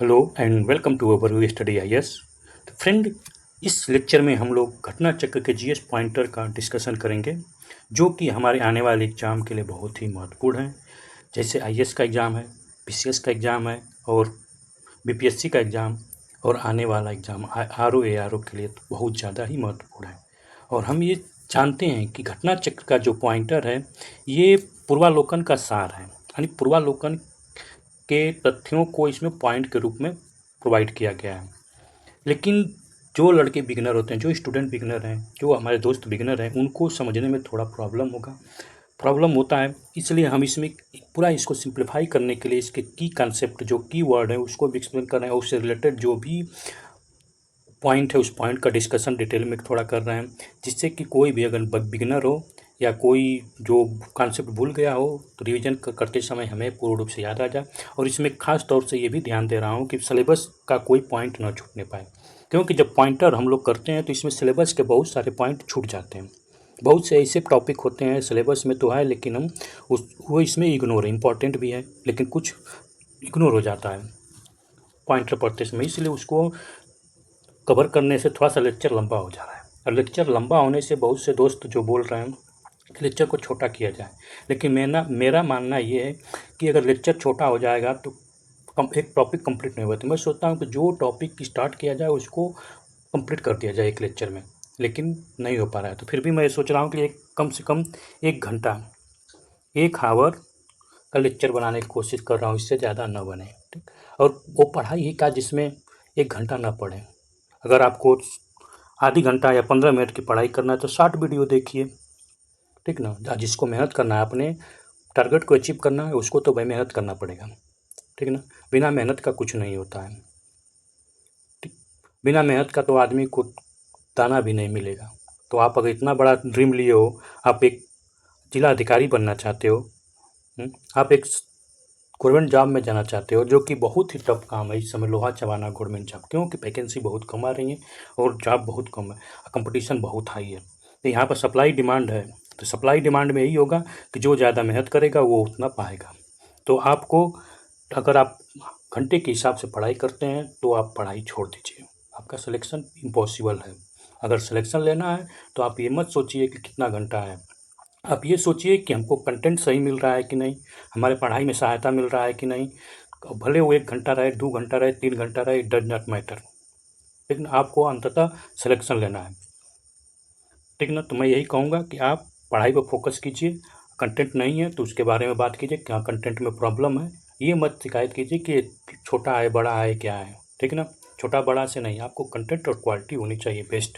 Hello and welcome to our study IAS. तो friend, इस lecture में हम लोग घटना चक्र के जीएस पॉइंटर का डिस्कशन करेंगे, जो कि हमारे आने वाले एग्ज़ाम के लिए बहुत ही महत्वपूर्ण है। जैसे आईएएस का एग्ज़ाम है, पीसीएस का एग्ज़ाम है और बीपीएससी का एग्ज़ाम और आने वाला एग्ज़ाम आरओ एआरओ के लिए तो बहुत ज़्यादा ही महत्वपूर्ण है। और हम ये जानते हैं कि घटना चक्र का जो पॉइंटर है ये पूर्वालोकन का सार है, यानी पूर्वालोकन के तथ्यों को इसमें पॉइंट के रूप में प्रोवाइड किया गया है। लेकिन जो लड़के बिगिनर होते हैं, जो स्टूडेंट बिगिनर हैं, जो हमारे दोस्त बिगिनर हैं, उनको समझने में थोड़ा प्रॉब्लम होता है। इसलिए हम इसमें पूरा इसको सिंप्लीफाई करने के लिए इसके की कॉन्सेप्ट, जो की वर्ड है, उसको भी एक्सप्लेन कर रहे हैं और उससे रिलेटेड जो भी पॉइंट है उस पॉइंट का डिस्कशन डिटेल में थोड़ा कर रहे हैं, जिससे कि कोई भी अगर बिगिनर हो या कोई जो कॉन्सेप्ट भूल गया हो तो रिवीजन करते समय हमें पूर्ण रूप से याद आ जाए। और इसमें खास तौर से ये भी ध्यान दे रहा हूँ कि सिलेबस का कोई पॉइंट ना छूटने पाए, क्योंकि जब पॉइंटर हम लोग करते हैं तो इसमें सिलेबस के बहुत सारे पॉइंट छूट जाते हैं। बहुत से ऐसे टॉपिक होते हैं सिलेबस में तो है, लेकिन हम वो इसमें इग्नोर है, इंपॉर्टेंट भी है लेकिन कुछ इग्नोर हो जाता है पॉइंटर पढ़ते समय, इसलिए उसको कवर करने से थोड़ा सा लेक्चर लंबा हो जा रहा है। और लेक्चर लंबा होने से बहुत से दोस्त जो बोल रहे हैं कि लेक्चर को छोटा किया जाए, लेकिन मेरा मानना ये है कि अगर लेक्चर छोटा हो जाएगा तो एक टॉपिक कंप्लीट नहीं होता। मैं सोचता हूँ कि जो टॉपिक स्टार्ट किया जाए उसको कंप्लीट कर दिया जाए एक लेक्चर में, लेकिन नहीं हो पा रहा है। तो फिर भी मैं सोच रहा हूँ कि एक कम से कम 1 घंटा 1 आवर का लेक्चर बनाने की कोशिश कर रहा हूँ, इससे ज़्यादा ना बने। ठीक, और वो पढ़ाई ही का जिसमें 1 घंटा ना पढ़ें। अगर आपको आधी घंटा या 15 मिनट की पढ़ाई करना है तो शॉर्ट वीडियो देखिए, ठीक ना। जिसको मेहनत करना है, अपने टारगेट को अचीव करना है, उसको तो भाई मेहनत करना पड़ेगा, ठीक ना। बिना मेहनत का कुछ नहीं होता है, ठीक। बिना मेहनत का तो आदमी को दाना भी नहीं मिलेगा। तो आप अगर इतना बड़ा ड्रीम लिए हो, आप एक जिला अधिकारी बनना चाहते हो, आप एक गवर्नमेंट जॉब में जाना चाहते हो, जो कि बहुत ही टफ काम है इस समय लोहा चबाना गवर्नमेंट जॉब, क्योंकि वैकेंसी बहुत कम आ रही है और जॉब बहुत कम है, कंपटीशन बहुत हाई है। तो यहाँ पर सप्लाई डिमांड है, तो सप्लाई डिमांड में यही होगा कि जो ज़्यादा मेहनत करेगा वो उतना पाएगा। तो आपको, अगर आप घंटे के हिसाब से पढ़ाई करते हैं तो आप पढ़ाई छोड़ दीजिए, आपका सिलेक्शन इम्पॉसिबल है। अगर सिलेक्शन लेना है तो आप ये मत सोचिए कि कितना घंटा है, आप ये सोचिए कि हमको कंटेंट सही मिल रहा है कि नहीं, हमारे पढ़ाई में सहायता मिल रहा है कि नहीं। भले वो 1 घंटा रहे, 2 घंटा रहे, 3 घंटा रहे, इट डज नॉट मैटर, लेकिन आपको अंततः सिलेक्शन लेना है, ठीक ना। तो मैं यही कहूँगा कि आप पढ़ाई पर फोकस कीजिए। कंटेंट नहीं है तो उसके बारे में बात कीजिए, क्या कंटेंट में प्रॉब्लम है। ये मत शिकायत कीजिए कि छोटा है बड़ा है क्या है, ठीक ना। छोटा बड़ा से नहीं, आपको कंटेंट और क्वालिटी होनी चाहिए बेस्ट,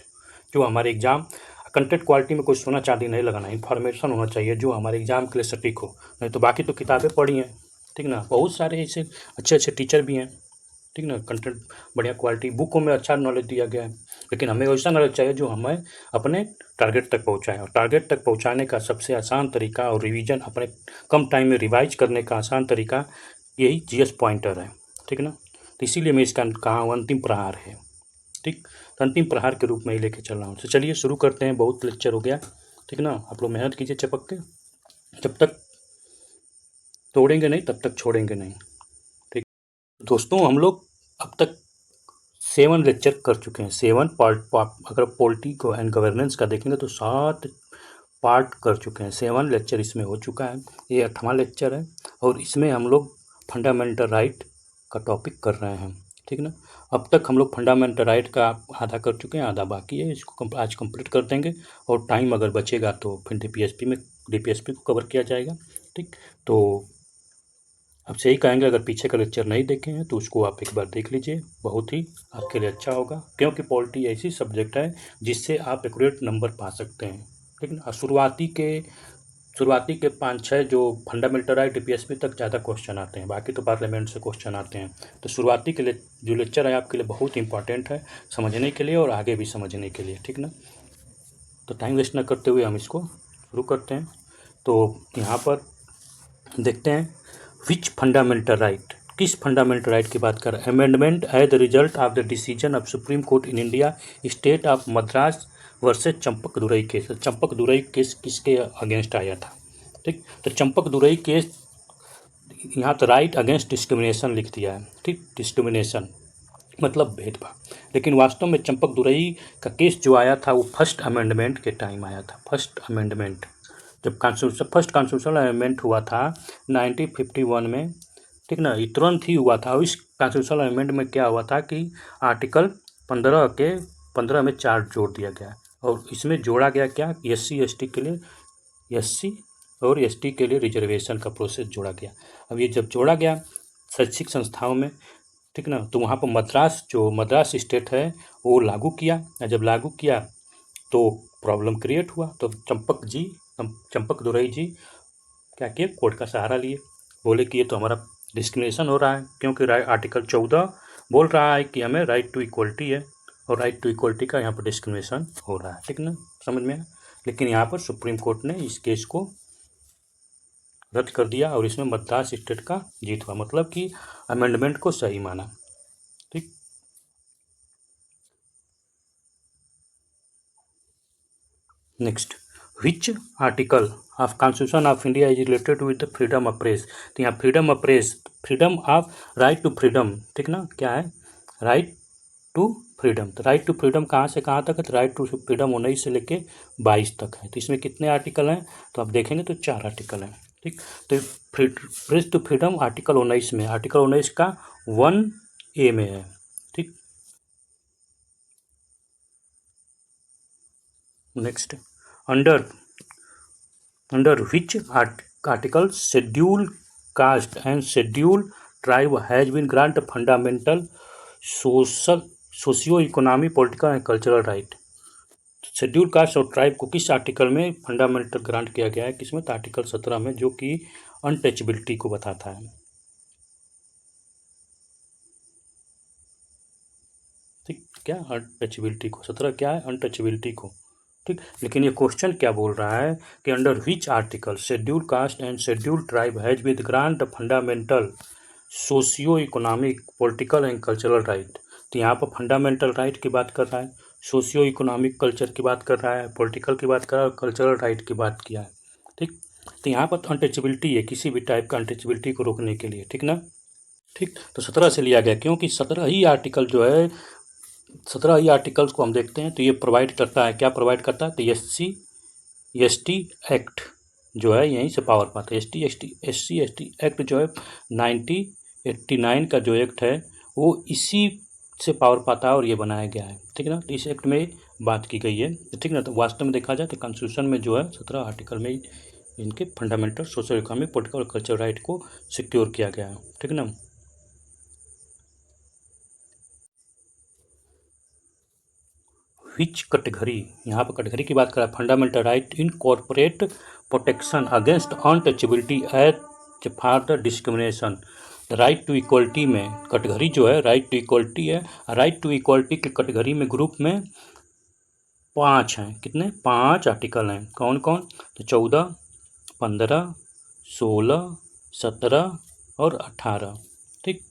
जो हमारे एग्ज़ाम कंटेंट क्वालिटी में कोई सोना चांदी नहीं लगाना, इन्फॉर्मेशन होना चाहिए जो हमारे एग्ज़ाम के लिए सटीक हो। नहीं तो बाकी तो किताबें पढ़ी हैं, ठीक ना, बहुत सारे ऐसे अच्छे अच्छे टीचर भी हैं, ठीक ना। कंटेंट बढ़िया क्वालिटी, बुकों में अच्छा नॉलेज दिया गया है, लेकिन हमें वैसा नॉलेज चाहिए जो हमें अपने टारगेट तक पहुंचाए। और टारगेट तक पहुंचाने का सबसे आसान तरीका और रिवीजन अपने कम टाइम में रिवाइज करने का आसान तरीका यही जीएस पॉइंटर है, ठीक ना। तो इसीलिए मैं इसका कहा हूँ अंतिम प्रहार है, ठीक। तो अंतिम प्रहार के रूप में ही लेके चल रहा हूँ। तो चलिए शुरू करते हैं, बहुत लेक्चर हो गया, ठीक ना। आप लोग मेहनत कीजिए चपक के, जब तक तोड़ेंगे नहीं तब तक छोड़ेंगे नहीं, ठीक। दोस्तों, हम लोग अब तक 7 लेक्चर कर चुके हैं, 7 पार्ट। अगर पॉलिटी को एंड गवर्नेंस का देखेंगे तो 7 पार्ट कर चुके हैं, 7 लेक्चर इसमें हो चुका है। ये 8वां लेक्चर है और इसमें हम लोग फंडामेंटल राइट का टॉपिक कर रहे हैं, ठीक ना। अब तक हम लोग फंडामेंटल राइट का आधा कर चुके हैं, आधा बाकी है, इसको आज कंप्लीट कर देंगे। और टाइम अगर बचेगा तो फिर डीपीएसपी को कवर किया जाएगा, ठीक। तो आपसे यही कहेंगे, अगर पीछे का लेक्चर नहीं देखे हैं तो उसको आप एक बार देख लीजिए, बहुत ही आपके लिए अच्छा होगा, क्योंकि पॉलिटी ऐसी सब्जेक्ट है जिससे आप एक्यूरेट नंबर पा सकते हैं, ठीक ना। शुरुआती के 5-6 जो फंडामेंटल राइट डीपीएसपी तक ज़्यादा क्वेश्चन आते हैं, बाकी तो पार्लियामेंट से क्वेश्चन आते हैं। तो शुरुआती के लिए जो लेक्चर है आपके लिए बहुत इंपॉर्टेंट है, समझने के लिए और आगे भी समझने के लिए, ठीक ना। तो टाइम वेस्ट ना करते हुए हम इसको शुरू करते हैं। तो यहाँ पर देखते हैं विच फंडामेंटल राइट, किस फंडामेंटल राइट की बात कर रहे हैं। Amendment as the result of the decision of Supreme Court in India state of Madras versus Champak Durai case. Champak Durai case किसके अगेंस्ट आया था, ठीक। तो चंपक दुरई केस यहाँ तो राइट अगेंस्ट डिस्क्रिमिनेशन लिख दिया है, ठीक, डिस्क्रिमिनेशन मतलब भेदभाव, लेकिन वास्तव में चंपक दुरई का केस जो आया था वो फर्स्ट अमेंडमेंट के टाइम आया था। फर्स्ट अमेंडमेंट जब फर्स्ट कॉन्स्टिट्यूशनल अमेंडमेंट हुआ था 1951 में, ठीक ना, ये तुरंत ही हुआ था। और इस कॉन्स्टिट्यूशनल अमेंडमेंट में क्या हुआ था कि आर्टिकल 15 में 4 जोड़ दिया गया, और इसमें जोड़ा गया क्या, SC/ST के लिए, SC और ST के लिए रिजर्वेशन का प्रोसेस जोड़ा गया। अब ये जब जोड़ा गया शैक्षिक संस्थाओं में, ठीक ना, तो वहाँ पर मद्रास स्टेट है वो लागू किया, और जब लागू किया तो प्रॉब्लम क्रिएट हुआ। तो चंपक दुरई जी क्या किए, कोर्ट का सहारा लिए, बोले कि ये तो हमारा डिस्क्रिमिनेशन हो रहा है, क्योंकि आर्टिकल 14 बोल रहा है कि हमें राइट टू इक्वलिटी है, और राइट टू इक्वलिटी का यहाँ पर डिस्क्रिमिनेशन हो रहा है, ठीक ना, समझ में आया। लेकिन यहाँ पर सुप्रीम कोर्ट ने इस केस को रद्द कर दिया, और इसमें मद्रास स्टेट का जीत हुआ, मतलब कि अमेंडमेंट को सही माना, ठीक। Next, which article of constitution of India is related with the freedom of press. तो यहाँ freedom of right to freedom, ठीक ना, क्या है, राइट टू फ्रीडम। तो राइट टू फ्रीडम कहाँ से कहाँ तक है, तो राइट टू फ्रीडम 19 से लेके 22 तक है। तो इसमें कितने आर्टिकल हैं, तो आप देखेंगे तो 4 आर्टिकल हैं, ठीक। तो प्रेस टू फ्रीडम आर्टिकल 19 में, आर्टिकल 19 का 1A में है, ठीक। Next, under which article schedule caste and schedule tribe has been grant fundamental socio economy political and cultural right. Schedule caste और ट्राइब को किस आर्टिकल में फंडामेंटल ग्रांट किया गया है, किसमें, तो आर्टिकल 17 में, जो कि अनटचेबिलिटी को बताता है, ठीक। क्या, अनटचेबिलिटी को, 17 क्या है, अनटचेबिलिटी को, ठीक। लेकिन ये क्वेश्चन क्या बोल रहा है कि under which article schedule caste and schedule tribe has with grant fundamental socio economic political and cultural right. तो यहाँ पर फंडामेंटल राइट की बात कर रहा है, सोशियो इकोनॉमिक कल्चर की बात कर रहा है, पॉलिटिकल की बात कर रहा है, कल्चरल राइट की बात किया है, ठीक। तो यहाँ पर तो अनटचेबिलिटी है, किसी भी टाइप का अनटचेबिलिटी को रोकने के लिए, ठीक ना, ठीक। तो 17 से लिया गया, क्योंकि 17 ही आर्टिकल जो है, 17 ही आर्टिकल्स को हम देखते हैं तो ये प्रोवाइड करता है, क्या प्रोवाइड करता है, तो SC/ST एक्ट जो है यहीं से पावर पाता है। SC/ST एक्ट जो है 1989 का जो एक्ट है वो इसी से पावर पाता है, और ये बनाया गया है, ठीक है ना। तो इस एक्ट में बात की गई है, ठीक ना। तो वास्तव में देखा जाए तो कॉन्स्टिट्यूशन में जो है 17 आर्टिकल में इनके फंडामेंटल सोशल इकोनॉमिक पॉलिटिकल और कल्चरल राइट को सिक्योर किया गया है, ठीक ना। विच कैटेगरी, यहाँ पर कैटेगरी की बात कर रहा है, fundamental right in corporate protection against untouchability as for the discrimination. Right to equality में कैटेगरी जो है राइट टू इक्वलिटी है, राइट टू इक्वलिटी के कैटेगरी में ग्रुप में 5 हैं, कितने, 5 आर्टिकल हैं, कौन कौन, तो 14, 15, 16, 17 और 18, ठीक।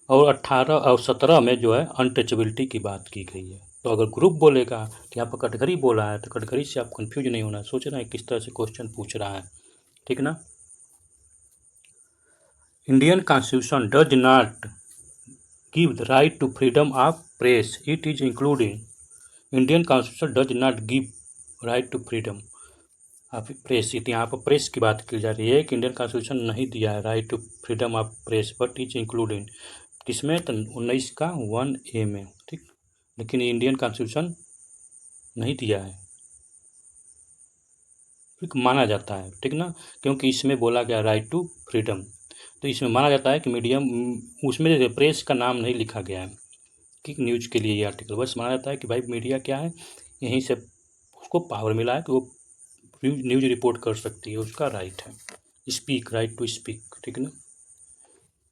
और 18 और 17 में जो है अनटचेबिलिटी की बात की गई है। तो अगर ग्रुप बोलेगा तो यहाँ पर कैटेगरी बोला है, तो कैटेगरी से आप कंफ्यूज नहीं होना, सोच रहे हैं किस तरह से क्वेश्चन पूछ रहा है, ठीक ना। Indian constitution does not give the right to freedom of press, it is including. Indian constitution does not give right to freedom of press. यहाँ पर प्रेस की बात की जा रही है कि इंडियन कॉन्स्टिट्यूशन नहीं दिया है right to freedom of press, but is including किसमें, तो 19 का 1A में, ठीक। लेकिन इंडियन कॉन्स्टिट्यूशन नहीं दिया है, ठीक, माना जाता है, ठीक ना, क्योंकि इसमें बोला गया राइट टू फ्रीडम। तो इसमें माना जाता है कि मीडियम, उसमें प्रेस का नाम नहीं लिखा गया है कि न्यूज़ के लिए ये आर्टिकल, बस माना जाता है कि भाई मीडिया क्या है, यहीं से उसको पावर मिला है कि वो न्यूज़ रिपोर्ट कर सकती है, उसका राइट है, स्पीक, राइट टू स्पीक, ठीक है ना।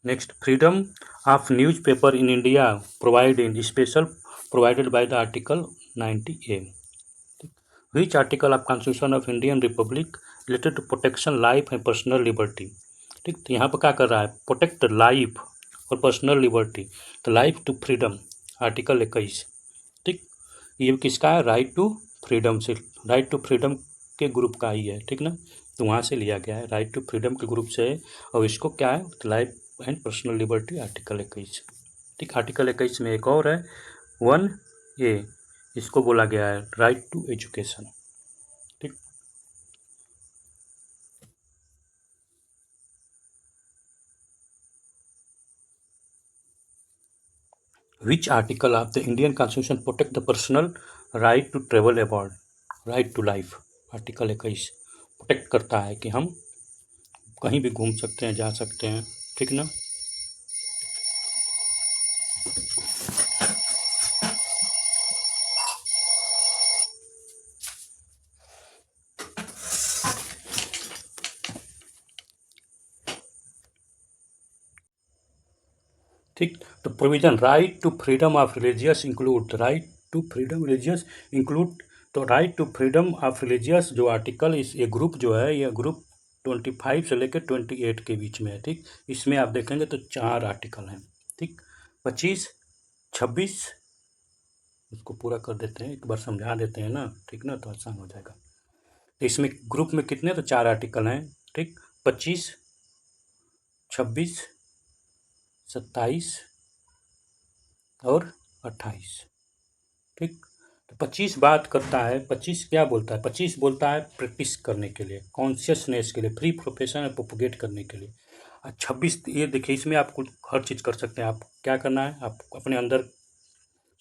Next, freedom of newspaper in India provide in special provided by the article 90A। Which article of constitution of Indian republic related to protection life and personal liberty, ठीक। तो यहाँ पर क्या कर रहा है, प्रोटेक्ट लाइफ और personal liberty, तो लाइफ टू फ्रीडम आर्टिकल 21, ठीक। ये किसका है, राइट टू फ्रीडम से, राइट टू फ्रीडम के ग्रुप का ही है, ठीक ना। तो वहाँ से लिया गया है, राइट टू फ्रीडम के ग्रुप से है। और इसको क्या है, life and personal liberty, article 21। ठीक, आर्टिकल 21 में एक और है 1A, इसको बोला गया है राइट टू एजुकेशन। ठीक, which article of the Indian constitution protect the personal right to travel abroad, right to life. Article 21 protect करता है कि हम कहीं भी घूम सकते हैं, जा सकते हैं। ठीक ना। ठीक, तो provision right to freedom of religious include, right to freedom religious include, तो right to freedom of religious जो आर्टिकल, इस ये ग्रुप जो है, ये ग्रुप 25 से लेकर 28 के बीच में है। ठीक, इसमें आप देखेंगे तो 4 आर्टिकल हैं। ठीक, 25, 26, इसको पूरा कर देते हैं, एक बार समझा देते हैं ना, ठीक ना, तो आसान हो जाएगा। तो इसमें ग्रुप में कितने, तो 4 आर्टिकल हैं। ठीक, 25, 26, 27 और 28। ठीक, तो 25 बात करता है, 25 क्या बोलता है, 25 बोलता है प्रैक्टिस करने के लिए, कॉन्शियसनेस के लिए, फ्री प्रोफेशन प्रोपोगेट करने के लिए। और 26 ये देखिए, इसमें आप कुछ हर चीज़ कर सकते हैं। आप क्या करना है, आप अपने अंदर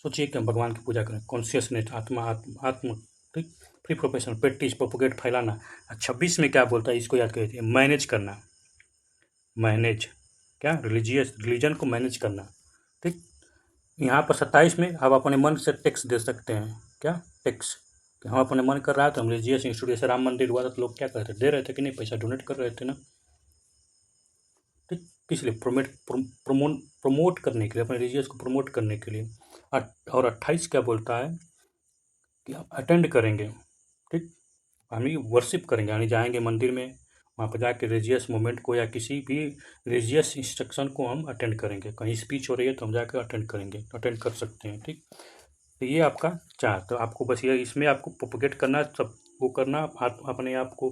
सोचिए कि हम भगवान की पूजा करें, कॉन्शियसनेस, आत्मा आत्म आत्म। ठीक, फ्री प्रोफेशन, प्रैक्टिस, प्रोपोगेट, फैलाना। 26 में क्या बोलता है, इसको याद करिए, मैनेज करना, मैनेज क्या, रिलीजन को मैनेज करना। ठीक, यहाँ पर 27 में आप अपने मन से टैक्स दे सकते हैं। क्या टैक्स, कि हम अपने मन कर रहा है तो हम रिलीजियस इंस्टीट्यूट, जैसे राम मंदिर हुआ था तो लोग क्या करते थे, दे रहे थे कि नहीं, पैसा डोनेट कर रहे थे ना। ठीक, किस लिए, प्रमोट करने के लिए, अपने रिलीजियस को प्रमोट करने के लिए। और 28 क्या बोलता है कि आप अटेंड करेंगे। ठीक, हम ही वर्शिप करेंगे, यानी जाएंगे मंदिर में, वहाँ पर जाके रिलीजियस मूवमेंट को या किसी भी रिलीजियस इंस्ट्रक्शन को हम अटेंड करेंगे। कहीं स्पीच हो रही है तो हम जाकर अटेंड करेंगे, अटेंड कर सकते हैं। ठीक, तो ये आपका 4, तो आपको बस ये इसमें आपको प्रोपोगेट करना, सब वो करना, आप अपने आप को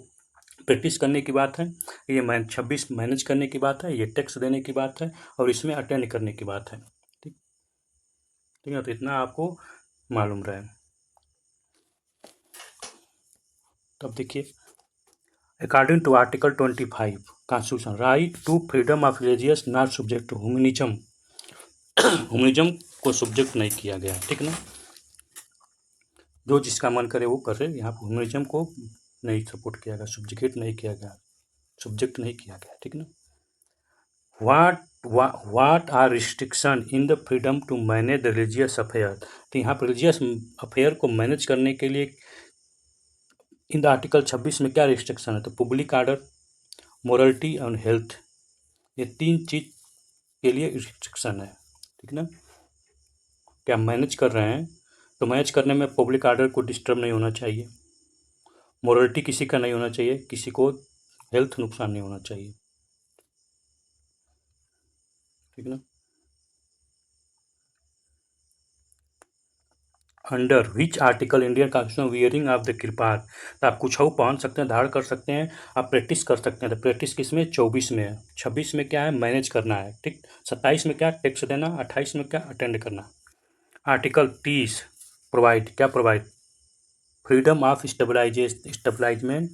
प्रैक्टिस करने की बात है। ये 26 मैनेज करने की बात है, ये टैक्स देने की बात है, और इसमें अटेंड करने की बात है। ठीक, ठीक है, तो इतना आपको मालूम रहे। तब देखिए, according to article 25 constitution, right to freedom of religious not subject to humanism, humanism को सब्जेक्ट नहीं किया गया। ठीक ना, जो जिसका मन करे वो करे, यहाँ पर ह्यूमनिज्म को नहीं सपोर्ट किया गया, सब्जेक्ट नहीं किया गया, सब्जेक्ट नहीं किया गया। ठीक ना। What are restriction in the freedom to manage the religious affair, तो यहाँ पर रिलीजियस अफेयर को मैनेज करने के लिए इन द आर्टिकल 26 में क्या रिस्ट्रिक्शन है, तो पब्लिक ऑर्डर, मोरलिटी और हेल्थ, ये 3 चीज़ के लिए रिस्ट्रिक्शन है। ठीक ना, क्या मैनेज कर रहे हैं, तो मैनेज करने में पब्लिक ऑर्डर को डिस्टर्ब नहीं होना चाहिए, मोरलिटी किसी का नहीं होना चाहिए, किसी को हेल्थ नुकसान नहीं होना चाहिए। ठीक ना। Under which article Indian constitution wearing of the kirpan, तो आप कुछ पहन सकते हैं, धारण कर सकते हैं, आप प्रैक्टिस कर सकते हैं। तो प्रैक्टिस किस में, 24 में है। 26 में क्या है, मैनेज करना है। ठीक, 27 में क्या, टैक्स देना। 28 में क्या, अटेंड करना। आर्टिकल 30 प्रोवाइड, क्या provide, freedom of establishment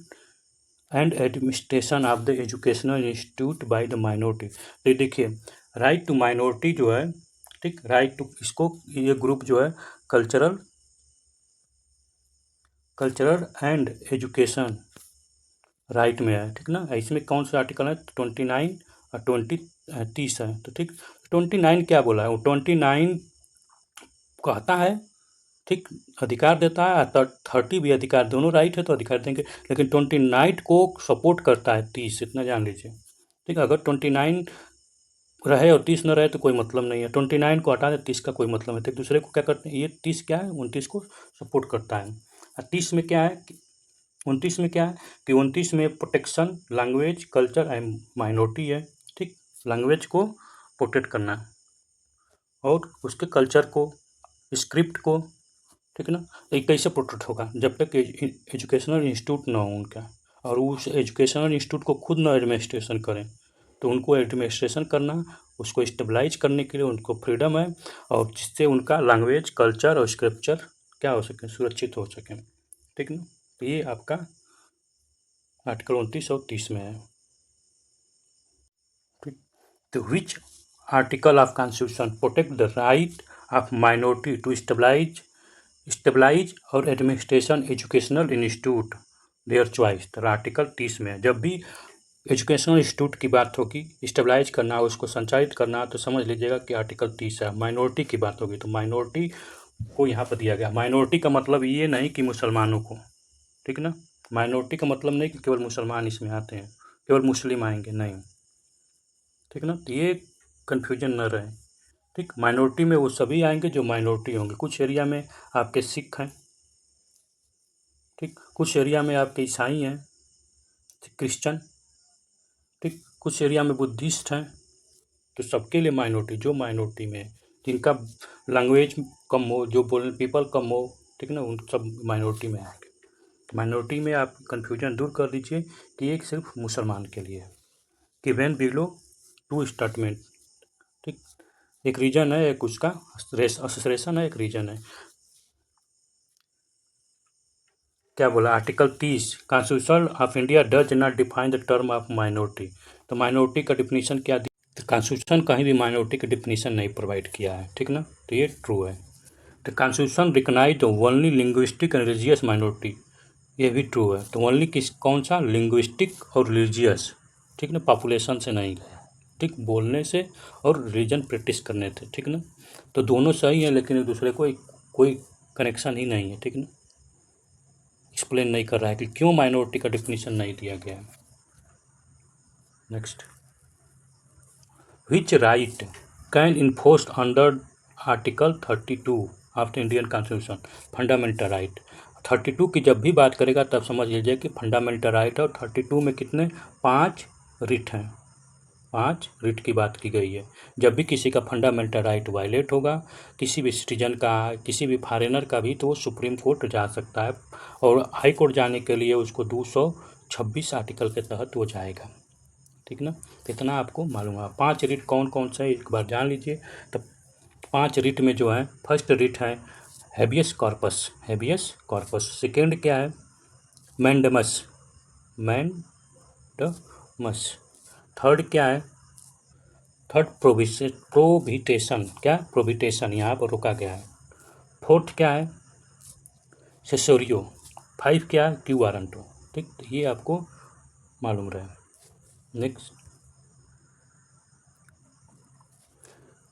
and administration of the educational institute by the minority. तो ये देखिए, राइट टू माइनॉरिटी जो है, ठीक, राइट टू, इसको ये ग्रुप जो है कल्चरल एंड एजुकेशन राइट में है। ठीक ना, इसमें कौन सा आर्टिकल है, 29 और 30 है। तो ठीक, 29 क्या बोला है, वो 29 कहता है, ठीक, अधिकार देता है, 30 भी अधिकार, दोनों राइट है तो अधिकार देंगे, लेकिन 29 को सपोर्ट करता है 30, इतना जान लीजिए। ठीक, अगर 29 रहे और 30 न रहे तो कोई मतलब नहीं है, 29 को हटा दे, 30 का कोई मतलब नहीं। तो एक दूसरे को क्या करते हैं, ये 30 क्या है, 29 को सपोर्ट करता है। और 30 में क्या है, 29 में क्या है कि 29 में protection language, culture and minority है। ठीक, लैंग्वेज को प्रोटेक्ट करना और उसके कल्चर को, स्क्रिप्ट को। ठीक ना, तो ये कैसे प्रोटेक्ट होगा, जब तक एजुकेशनल इंस्टीट्यूट ना हो उनका, और उस एजुकेशनल इंस्टीट्यूट को खुद ना एडमिनिस्ट्रेशन करें, तो उनको एडमिनिस्ट्रेशन करना, उसको स्टेबलाइज करने के लिए उनको फ्रीडम है, और जिससे उनका लैंग्वेज, कल्चर और स्क्रिप्चर क्या हो सके, सुरक्षित हो सके। ठीक ना। तो ये आपका आर्टिकल 29 और 30 में है। ठीक। तो which article of constitution protect the right of minority to stabilise और administration educational institute their choice. तो आर्टिकल 30 में है, जब भी एजुकेशनल इंस्टीट्यूट की बात होगी, स्टेबलाइज करना, उसको संचालित करना, तो समझ लीजिएगा कि आर्टिकल 30 है। माइनॉरिटी की बात होगी तो माइनॉरिटी को यहाँ पर दिया गया। माइनॉरिटी का मतलब ये नहीं कि मुसलमानों को, ठीक ना। माइनॉरिटी का मतलब नहीं कि केवल मुसलमान इसमें आते हैं, केवल मुस्लिम आएंगे, नहीं। ठीक ना। तो ये कन्फ्यूजन न रहे। ठीक, माइनॉरिटी में वो सभी आएंगे जो माइनॉरिटी होंगे। कुछ एरिया में आपके सिख हैं, ठीक, कुछ एरिया में आपके ईसाई हैं, क्रिश्चन, ठीक, कुछ एरिया में बुद्धिस्ट हैं। तो सबके लिए माइनॉरिटी, जो माइनॉरिटी में जिनका लैंग्वेज कम हो, जो बोलने पीपल कम हो, ठीक ना, उन सब माइनॉरिटी में आएंगे। माइनॉरिटी में आप कन्फ्यूजन दूर कर दीजिए कि एक सिर्फ मुसलमान के लिए कि व्हेन बिलो टू स्टेटमेंट। ठीक, एक रीजन है, एक उसका असोसिएशन है, एक रीजन है। क्या बोला article 30, constitution of India does not define the term of minority. तो माइनॉरिटी का डिफिनीशन क्या दिया, तो कॉन्स्टिट्यूशन कहीं भी माइनॉरिटी का डिफिनीशन नहीं प्रोवाइड किया है। ठीक ना। तो ये ट्रू है। तो constitution recognise the only linguistic and religious minority, ये भी ट्रू है। तो ओनली किस, कौन सा, लिंग्विस्टिक और रिलीजियस, ठीक ना, पॉपुलेशन से नहीं गया, ठीक, बोलने से और रिलीजन प्रैक्टिस करने थे। ठीक ना। तो दोनों सही है, लेकिन एक दूसरे को कोई कनेक्शन ही नहीं है। ठीक ना। एक्सप्लेन नहीं कर रहा है कि क्यों माइनॉरिटी का डिफिनीशन नहीं दिया गया है। Next, which right can enforce under article 32 of the Indian constitution, fundamental right. 32 की जब भी बात करेगा तब समझ लीजिए कि फंडामेंटल राइट है। और 32 में कितने, 5 रिट हैं, 5 रिट की बात की गई है। जब भी किसी का फंडामेंटल राइट वायलेट होगा, किसी भी सिटीजन का, किसी भी फॉरेनर का भी, तो वो सुप्रीम कोर्ट जा सकता है। और हाई कोर्ट जाने के लिए उसको 226 आर्टिकल के तहत वो जाएगा। ठीक ना। इतना आपको मालूम है। 5 रिट कौन कौन से है एक बार जान लीजिए। तो 5 रिट में जो है, फर्स्ट रिट है habeas corpus, habeas corpus. Second क्या है, मैंडेमस, मैंडेमस। थर्ड क्या है, थर्ड प्रोविटेशन, क्या, प्रोविटेशन, यहाँ पर रोका गया है। फोर्थ क्या है, सेसोरियो। 5 क्या है, क्यू वारंटो। ठीक, तो ये आपको मालूम रहे। Next,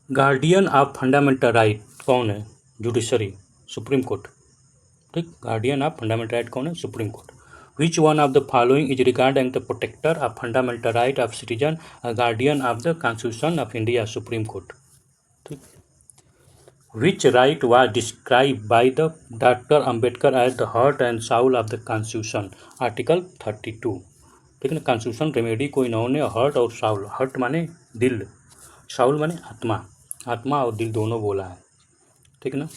guardian of fundamental right कौन है, जुडिशरी, सुप्रीम कोर्ट। ठीक, गार्डियन ऑफ फंडामेंटल राइट कौन है, supreme court. Which one of the following is regarding the protector of fundamental right of citizen, guardian of the constitution of India, supreme court. ठीक, which right was describe by the doctor Ambedkar as the heart and soul of the constitution, article 32। ठीक है, constitution remedy को इन्होंने heart और Saul, heart माने दिल, Saul माने आत्मा, आत्मा और दिल दोनों बोला है। ठीक ना।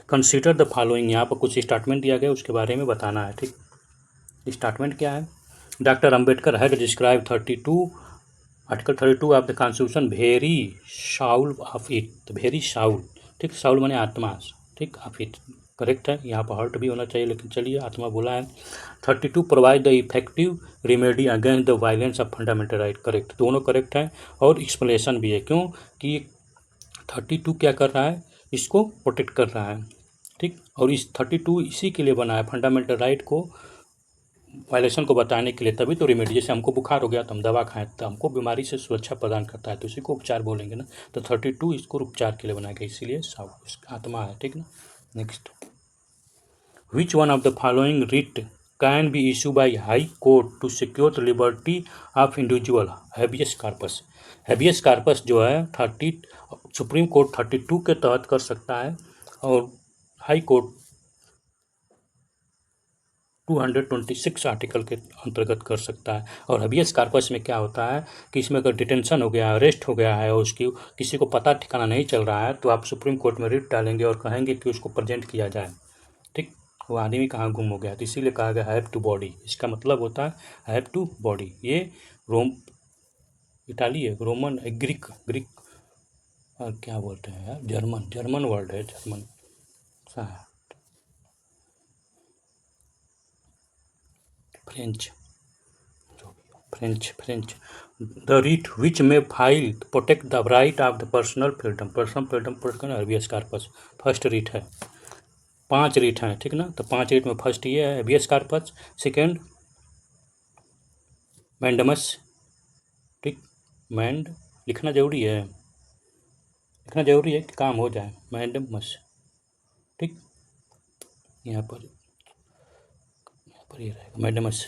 कंसीडर द फॉलोइंग, यहाँ पर कुछ स्टेटमेंट दिया गया, उसके बारे में बताना है। ठीक, स्टेटमेंट क्या है, doctor Ambedkar had describe 32 article 32 of the constitution very Saul of it, very Saul. ठीक, साउल माने आत्मा, ठीक, ऑफ इट करेक्ट है। यहाँ पर हार्ट भी होना चाहिए, लेकिन चलिए आत्मा बोला है। 32 provide the effective remedy against the violence of fundamental right, correct, दोनों करेक्ट है। और एक्सप्लेनेशन भी है क्यों कि 32 क्या कर रहा है, इसको प्रोटेक्ट कर रहा है। ठीक, और इस 32 इसी के लिए बना है, फंडामेंटल राइट को वायलेशन को बताने के लिए। तभी तो रेमेडी, जैसे हमको बुखार हो गया तो हम दवा खाएं, तो हमको बीमारी से सुरक्षा प्रदान करता है, तो इसी को उपचार बोलेंगे ना। तो 32 इसको उपचार के लिए बनाया गया, इसीलिए आत्मा है। ठीक ना। Next, which one of the following writ can be issue by high court to secure the liberty of individual, habeas corpus. Habeas corpus जो है 30, सुप्रीम कोर्ट 32 के तहत कर सकता है, और हाई कोर्ट 226 आर्टिकल के अंतर्गत कर सकता है। और हबियस कॉर्पस में क्या होता है कि इसमें अगर डिटेंशन हो गया, अरेस्ट हो गया है और उसकी किसी को पता ठिकाना नहीं चल रहा है, तो आप सुप्रीम कोर्ट में रिट डालेंगे और कहेंगे कि उसको प्रेजेंट किया जाए। ठीक, वो आदमी कहाँ गुम हो गया, तो इसीलिए कहा गया हैव टू बॉडी। इसका मतलब होता है हैव टू बॉडी। ये रोम इटाली है, रोमन, ग्रीक ग्रीक और क्या बोलते हैं यार, जर्मन, जर्मन वर्ड है, जर्मन सा, French, French. The writ which में file protect the right of the personal freedom, personal freedom protect करना, हर्बियस कार्पस फर्स्ट रीट है। 5 रीट हैं, ठीक ना, तो 5 रीट में फर्स्ट ये है हर्बियस कार्पस, सेकेंड मैंडमस, ठीक, मैंड लिखना जरूरी है, लिखना जरूरी है कि काम हो जाए, मैंडमस, ठीक, यहाँ पर ये रहेगा मैंडमस।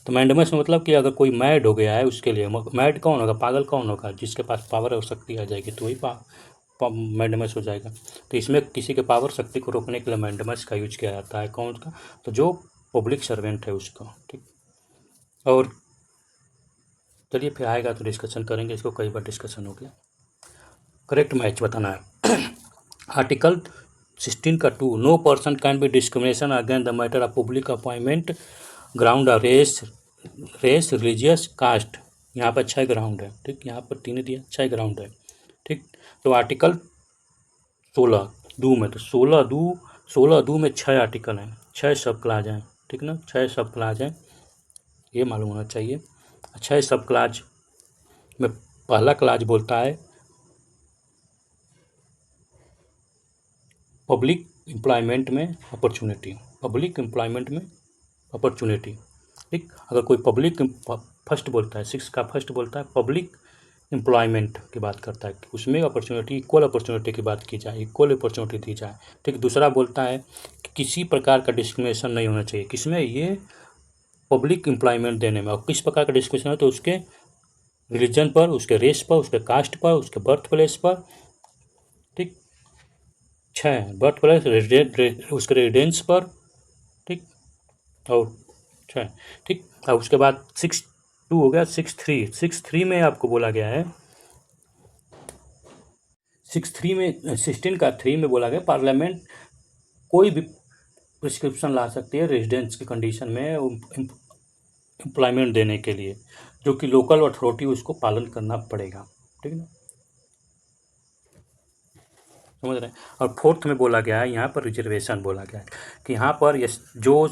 तो मैंडमस में मतलब कि अगर कोई मैड हो गया है उसके लिए, मैड कौन होगा, पागल कौन होगा, जिसके पास पावर और शक्ति आ जाएगी तो वही मैंडमस हो जाएगा। तो इसमें किसी के पावर शक्ति को रोकने के लिए मैंडमस का यूज किया जाता है, कौन का, तो जो पब्लिक सर्वेंट है उसको, ठीक। और चलिए फिर आएगा तो डिस्कशन करेंगे, इसको कई बार डिस्कशन हो गया। करेक्ट मैच बताना है। आर्टिकल 16 का 2, no person can be discrimination against the matter of public appointment ground of race, religious, caste. यहाँ पर 6 ग्राउंड है, ठीक, यहाँ पर 3 दिया, 6 ग्राउंड है, ठीक। तो आर्टिकल 16(2) में, तो 16(2) में 6 आर्टिकल हैं, 6 सब क्लाज हैं, ठीक ना, 6 सब क्लाज हैं, ये मालूम होना चाहिए। 6 सब क्लाज में पहला क्लाज बोलता है पब्लिक एम्प्लॉयमेंट में अपॉर्चुनिटी, पब्लिक एम्प्लॉयमेंट में अपॉर्चुनिटी, ठीक। अगर कोई पब्लिक फर्स्ट बोलता है, 6 का फर्स्ट बोलता है पब्लिक एम्प्लॉयमेंट की बात करता है, उसमें अपॉर्चुनिटी, इक्वल अपॉर्चुनिटी की बात की जाए, इक्वल अपॉर्चुनिटी दी जाए, ठीक। दूसरा बोलता है कि किसी प्रकार का डिस्क्रिमिनेशन नहीं होना चाहिए, किसमें, ये पब्लिक एम्प्लॉयमेंट देने में। और किस प्रकार का डिस्क्रिमिनेशन है, तो उसके रिलीजन पर, उसके रेस पर, उसके कास्ट पर, उसके बर्थ प्लेस पर, ठीक, 6 बर्थ प्लेस, उसके रेजिडेंस पर, ठीक, और 6, ठीक। और उसके बाद 6(2) हो गया। 6(3) में आपको बोला गया है, 6(3) में, 16 का 3 में बोला गया पार्लियामेंट कोई भी प्रिस्क्रिप्शन ला सकती है रेजिडेंस की कंडीशन में एम्प्लॉयमेंट देने के लिए, जो कि लोकल अथॉरिटी उसको पालन करना पड़ेगा, ठीक है ना, समझ रहे हैं। और 4th में बोला गया है, यहाँ पर रिजर्वेशन बोला गया है कि यहाँ पर जो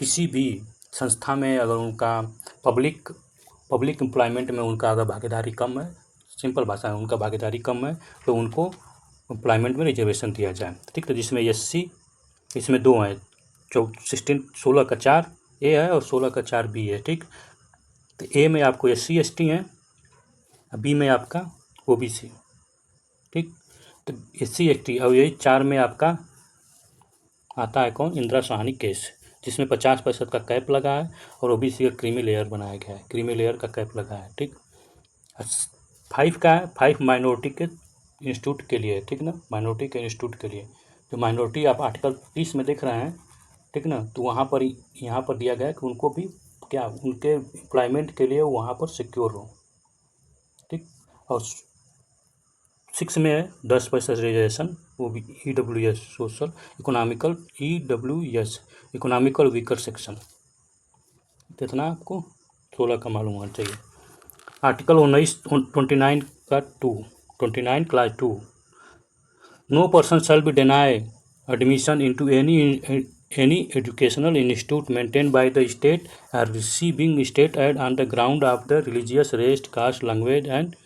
किसी भी संस्था में अगर उनका पब्लिक एम्प्लॉयमेंट में उनका अगर भागीदारी कम है, सिंपल भाषा में उनका भागीदारी कम है, तो उनको एम्प्लॉयमेंट में रिजर्वेशन दिया जाए, ठीक। तो जिसमें SC, इसमें 2 हैं, 16 का 4 ए है और 16 का 4 बी है, ठीक। तो ए में आपको SC ST हैं, बी में आपका OBC, ठीक। तो SC ST और यही 4 में आपका आता है कौन, इंदिरा साहनी केस, जिसमें 50% का कैप लगा है और OBC का क्रीमी लेयर बनाया गया है, क्रीमी लेयर का कैप लगा है, ठीक। 5 का है, 5 माइनॉरिटी के इंस्टीट्यूट के लिए, ठीक ना, माइनॉरिटी के इंस्टीट्यूट के लिए, जो माइनॉरिटी आप आर्टिकल 30 में देख रहे हैं, ठीक ना, तो वहाँ पर यहाँ पर दिया गया है कि उनको भी क्या, उनके एम्प्लॉयमेंट के लिए वहाँ पर सिक्योर हो, ठीक। और 6 में है 10% रिजर्वेशन, वो भी EWS, social economical, EWS economical weaker section, इतना आपको 16 का मालूम होना चाहिए। आर्टिकल 29 का 2, 29 class 2, no person shall be deny admission into any educational institute maintained by the state or receiving state aid on the ground of the religious, race, caste, language and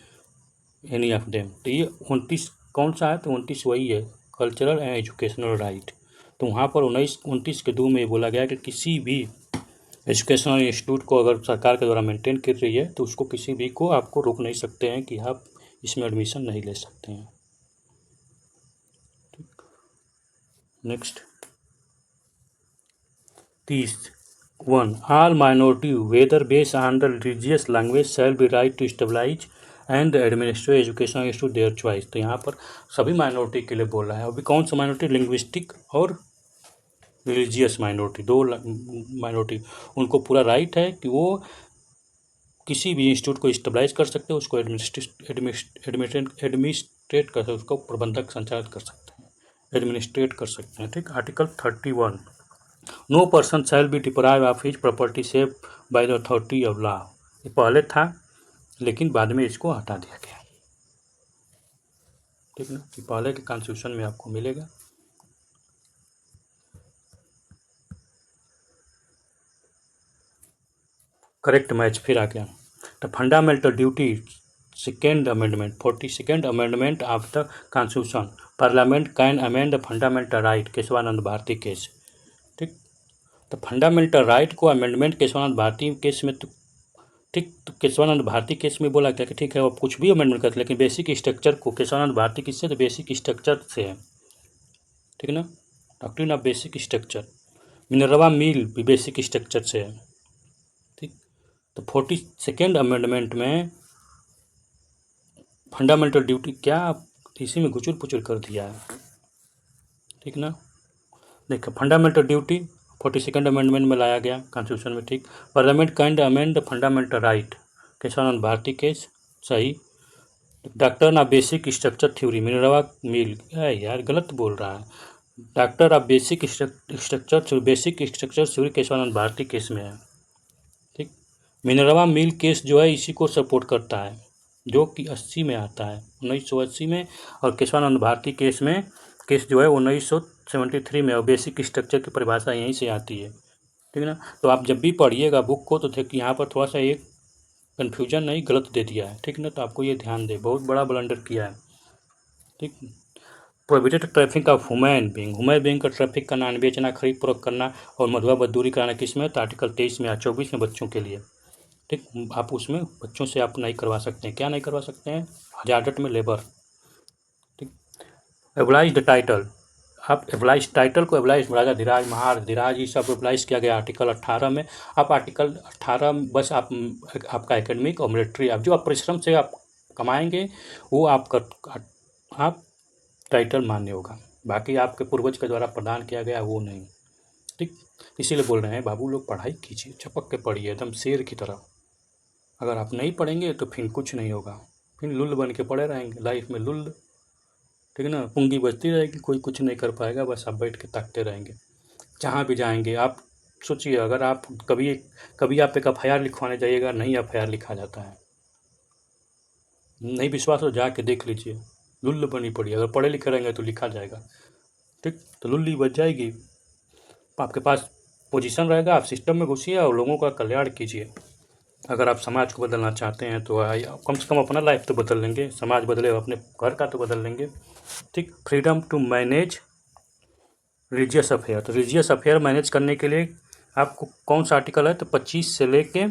any of them। तो ये 29 कौन सा है, तो 29 वही है, cultural and educational right. तो वहाँ पर 29 के 2 में बोला गया कि किसी भी एजुकेशनल इंस्टीट्यूट को अगर सरकार के द्वारा मेंटेन कर रही है तो उसको किसी भी को आपको रोक नहीं सकते हैं कि आप इसमें एडमिशन नहीं ले सकते हैं, ठीक। Next 30(1), all minority whether based on the religious language shall be right to stabilise and administrate educational institute their choice. तो यहाँ पर सभी माइनॉरिटी के लिए बोल रहा है। अभी कौन सा माइनॉरिटी, लिंग्विस्टिक और रिलीजियस माइनॉरिटी, 2 माइनॉरिटी, उनको पूरा राइट है कि वो किसी भी इंस्टीट्यूट को स्टेबलाइज कर सकते हैं, उसको एडमिनिस्ट्रेट कर सकते, उसको प्रबंधक संचालित कर सकते हैं, एडमिनिस्ट्रेट कर सकते हैं, ठीक। Article 31, no person shall be deprive of his property save by the authority of law. ये पहले था लेकिन बाद में इसको हटा दिया गया, ठीक ना। ये पहले के कॉन्स्टिट्यूशन में आपको मिलेगा। करेक्ट मैच फिर आ गया। The fundamental duty second amendment 42nd amendment of the constitution parliament can amend the fundamental right Kesavananda Bharati case, ठीक। तो फंडामेंटल राइट को अमेंडमेंट केशवानंद भारती केस में, तो ठीक, तो केशवानंद भारती केस में बोला क्या कि ठीक है आप कुछ भी अमेंडमेंट करते, लेकिन बेसिक स्ट्रक्चर को केशवानंद भारती किससे, तो बेसिक स्ट्रक्चर से है, ठीक ना। Doctrine of basic structure. Minerva mill भी बेसिक स्ट्रक्चर से है, ठीक। तो 42nd अमेंडमेंट में फंडामेंटल ड्यूटी क्या इसी में घुचुर पुचुर कर दिया है, ठीक ना। देखो फंडामेंटल ड्यूटी 42nd अमेंडमेंट में लाया गया कॉन्स्टिट्यूशन में, ठीक। Parliament can amend the fundamental right Kesavananda Bharati case, सही। Doctor of basic structure theory Minerva mill, यार गलत बोल रहा है। Doctor of basic structure theory Kesavananda Bharati case में है, ठीक। मिनर्वा मिल केस जो है इसी को सपोर्ट करता है, जो कि 80 में आता है, 1980 में। और केशवानंद भारती केस जो है 1973 में, और बेसिक स्ट्रक्चर की परिभाषा यहीं से आती है, ठीक ना। तो आप जब भी पढ़िएगा बुक को तो देखिए यहाँ पर थोड़ा सा एक कन्फ्यूजन नहीं गलत दे दिया है, ठीक ना। तो आपको ये ध्यान दे, बहुत बड़ा ब्लंडर किया है, ठीक। Prohibited traffic of human being का ट्रैफिक करना, बेचना, खरीद फरोख्त करना और मधुआ मजदूरी कराना किस में, तो आर्टिकल 23 में या 24 में बच्चों के लिए, ठीक। आप उसमें बच्चों से आप नहीं करवा सकते हैं, क्या नहीं करवा सकते हैं, हजारत में लेबर, ठीक। एबलाइज द टाइटल, आप एबलाइज टाइटल को एबलाइज राजा धीराज महाराज धीराज ये सब एबलाइज किया गया आर्टिकल 18 में। आप आर्टिकल 18 बस आपका एकेडमिक और मिलिट्री, आप जो आप परिश्रम से आप कमाएंगे वो आप टाइटल मान्य होगा, बाकी आपके पूर्वज के द्वारा प्रदान किया गया वो नहीं, ठीक। इसीलिए बोल रहे हैं बाबू लोग पढ़ाई कीजिए, छपक के पढ़िए एकदम शेर की तरह। अगर आप नहीं पढ़ेंगे तो फिर कुछ नहीं होगा, फिर लुल्ल बन के पड़े रहेंगे लाइफ में, लुल्ल, ठीक है ना। पूंगी बजती रहेगी, कोई कुछ नहीं कर पाएगा, बस आप बैठ के ताकते रहेंगे। जहाँ भी जाएंगे आप सोचिए, अगर आप कभी आप एक FIR लिखवाने जाइएगा, नहीं FIR लिखा जाता है, नहीं विश्वास हो जाके देख लीजिए, लुल्ल बनी पड़ी। अगर पढ़े लिखे रहेंगे तो लिखा जाएगा, ठीक। तो लुल्ली बच जाएगी, आपके पास पोजीशन रहेगा, आप सिस्टम में घुसिए और लोगों का कल्याण कीजिए। अगर आप समाज को बदलना चाहते हैं तो कम से कम अपना लाइफ तो बदल लेंगे, समाज बदले अपने घर का तो बदल लेंगे, ठीक। Freedom to manage religious affair, तो रिलीजियस अफेयर मैनेज करने के लिए आपको कौन सा आर्टिकल है, तो 25 से लेके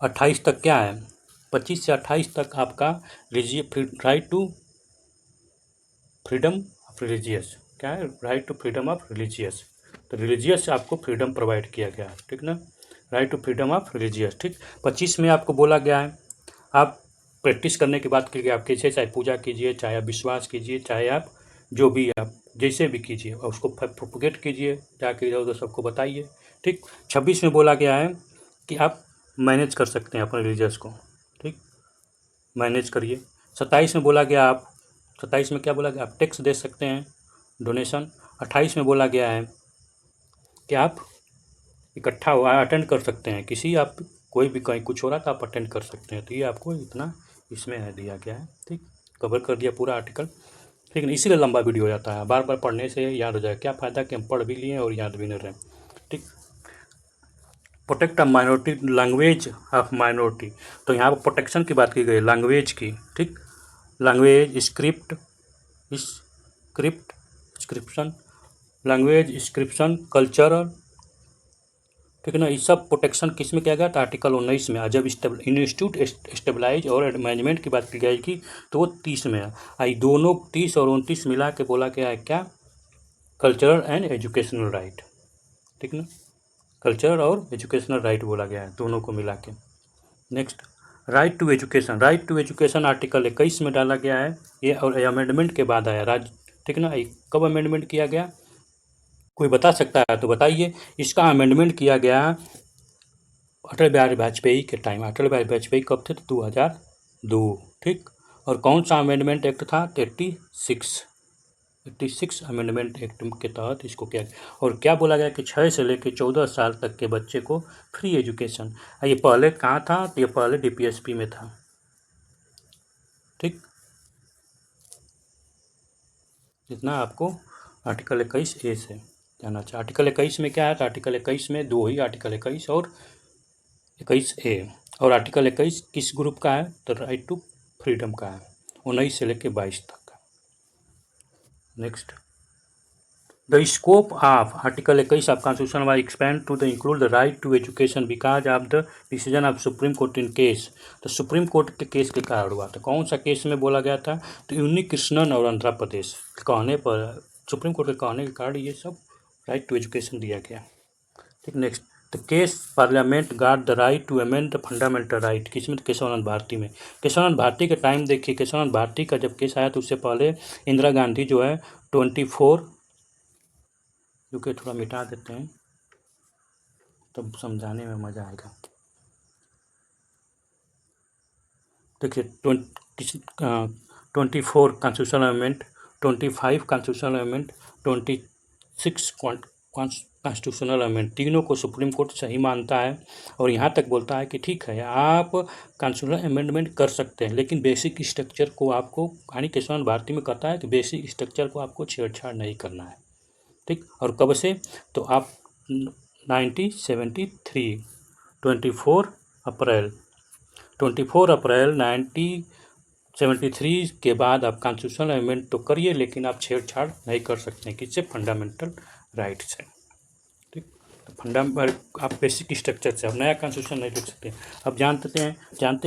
28 तक क्या है, 25 से 28 तक आपका right to freedom of religious, क्या है, right to freedom of religious. तो रिलीजियस आपको फ्रीडम प्रोवाइड किया गया है, ठीक ना, right to freedom of religious, ठीक। 25 में आपको बोला गया है आप प्रैक्टिस करने की बात कीजिए, आप कैसे, चाहे पूजा कीजिए, चाहे आप विश्वास कीजिए, चाहे आप जो भी आप जैसे भी कीजिए, और उसको प्रोपोगेट कीजिए, जाके इधर उधर सबको बताइए, ठीक। 26 में बोला गया है कि आप मैनेज कर सकते हैं अपने रिलीजियस को, ठीक, मैनेज करिए। 27 में बोला गया आप 27 में क्या बोला गया, आप टैक्स दे सकते हैं, डोनेशन। 28 में बोला गया है कि आप इकट्ठा अटेंड कर सकते हैं, किसी आप कोई भी कहीं कुछ हो रहा था आप अटेंड कर सकते हैं, तो ये आपको इतना इसमें है दिया गया है, ठीक। कवर कर दिया पूरा आर्टिकल, ठीक है। इसीलिए लंबा वीडियो हो जाता है, बार बार पढ़ने से याद हो जाए, क्या फ़ायदा कि हम पढ़ भी लिए और याद भी नहीं रहे, ठीक। Protect of minority, language of minority, तो यहाँ पर प्रोटेक्शन की बात की गई लैंग्वेज की, ठीक। लैंग्वेज स्क्रिप्शन लैंग्वेज स्क्रिप्शन कल्चरल, ठीक है ना। ये सब प्रोटेक्शन किस में किया गया था, आर्टिकल 19 में। जब इंस्टीट्यूट स्टेबलाइज और मैनेजमेंट की बात की जाएगी तो वो 30 में है। आई दोनों 30 और 29 मिला के बोला गया है क्या, कल्चरल एंड एजुकेशनल राइट, ठीक ना, कल्चरल और एजुकेशनल राइट बोला गया है दोनों को मिला के। Next right to education article 21 में डाला गया है ये, और अमेंडमेंट के बाद आया ठीक ना। कब अमेंडमेंट किया गया, कोई बता सकता है तो बताइए। इसका अमेंडमेंट किया गया अटल बिहारी वाजपेयी के टाइम। अटल बिहारी वाजपेयी कब थे, तो 2002, ठीक। और कौन सा अमेंडमेंट एक्ट था, 36, 86 अमेंडमेंट एक्ट के तहत इसको किया गया। और क्या बोला गया कि 6 से लेकर 14 साल तक के बच्चे को फ्री एजुकेशन। ये पहले कहाँ था? तो ये पहले DPSP में था। ठीक, जितना आपको आर्टिकल 21A से जाना चाहिए। आर्टिकल 21 में क्या है? तो आर्टिकल 21 में दो ही, आर्टिकल 21 और 21A। और आर्टिकल 21 किस ग्रुप का है? तो राइट टू फ्रीडम का है, 19 से लेकर 22 तक का। Next, the scope of article 21 of constitution was expand to the include the right to education because of the decision of Supreme Court in case. तो सुप्रीम कोर्ट के केस के कारण हुआ था। कौन सा केस में बोला गया था? तो यूनि कृष्णन और आंध्र प्रदेश कहने पर, सुप्रीम कोर्ट के कहने के कारण ये सब राइट टू एजुकेशन दिया गया। ठीक, next, the case parliament guard the right to amend the fundamental right. किसमें? केशवानंद भारती में। केशवानंद भारती के टाइम देखिए, केशवानंद भारती का जब केस आया तो उससे पहले इंदिरा गांधी जो है 24, जो कि थोड़ा मिटा देते हैं तब समझाने में मज़ा आएगा। देखिए 24 constitutional amendment, 25 constitutional amendment, 26 constitutional amendment, तीनों को सुप्रीम कोर्ट सही मानता है। और यहाँ तक बोलता है कि ठीक है, आप कॉन्स्टिट्यूशनल अमेंडमेंट कर सकते हैं, लेकिन बेसिक स्ट्रक्चर को आपको, यानी केशवानंद भारती में कहता है कि बेसिक स्ट्रक्चर को आपको छेड़छाड़ नहीं करना है। ठीक, और कब से? तो आप 1973 अप्रैल 24 अप्रैल 1973 के बाद आप कॉन्स्टिट्यूशनल अमेंडमेंट तो करिए, लेकिन आप छेड़छाड़ नहीं कर सकते हैं। किससे? फंडामेंटल राइट से। ठीक, तो आप बेसिक स्ट्रक्चर से आप नया कॉन्स्टिट्यूशन नहीं लिख सकते। अब जानते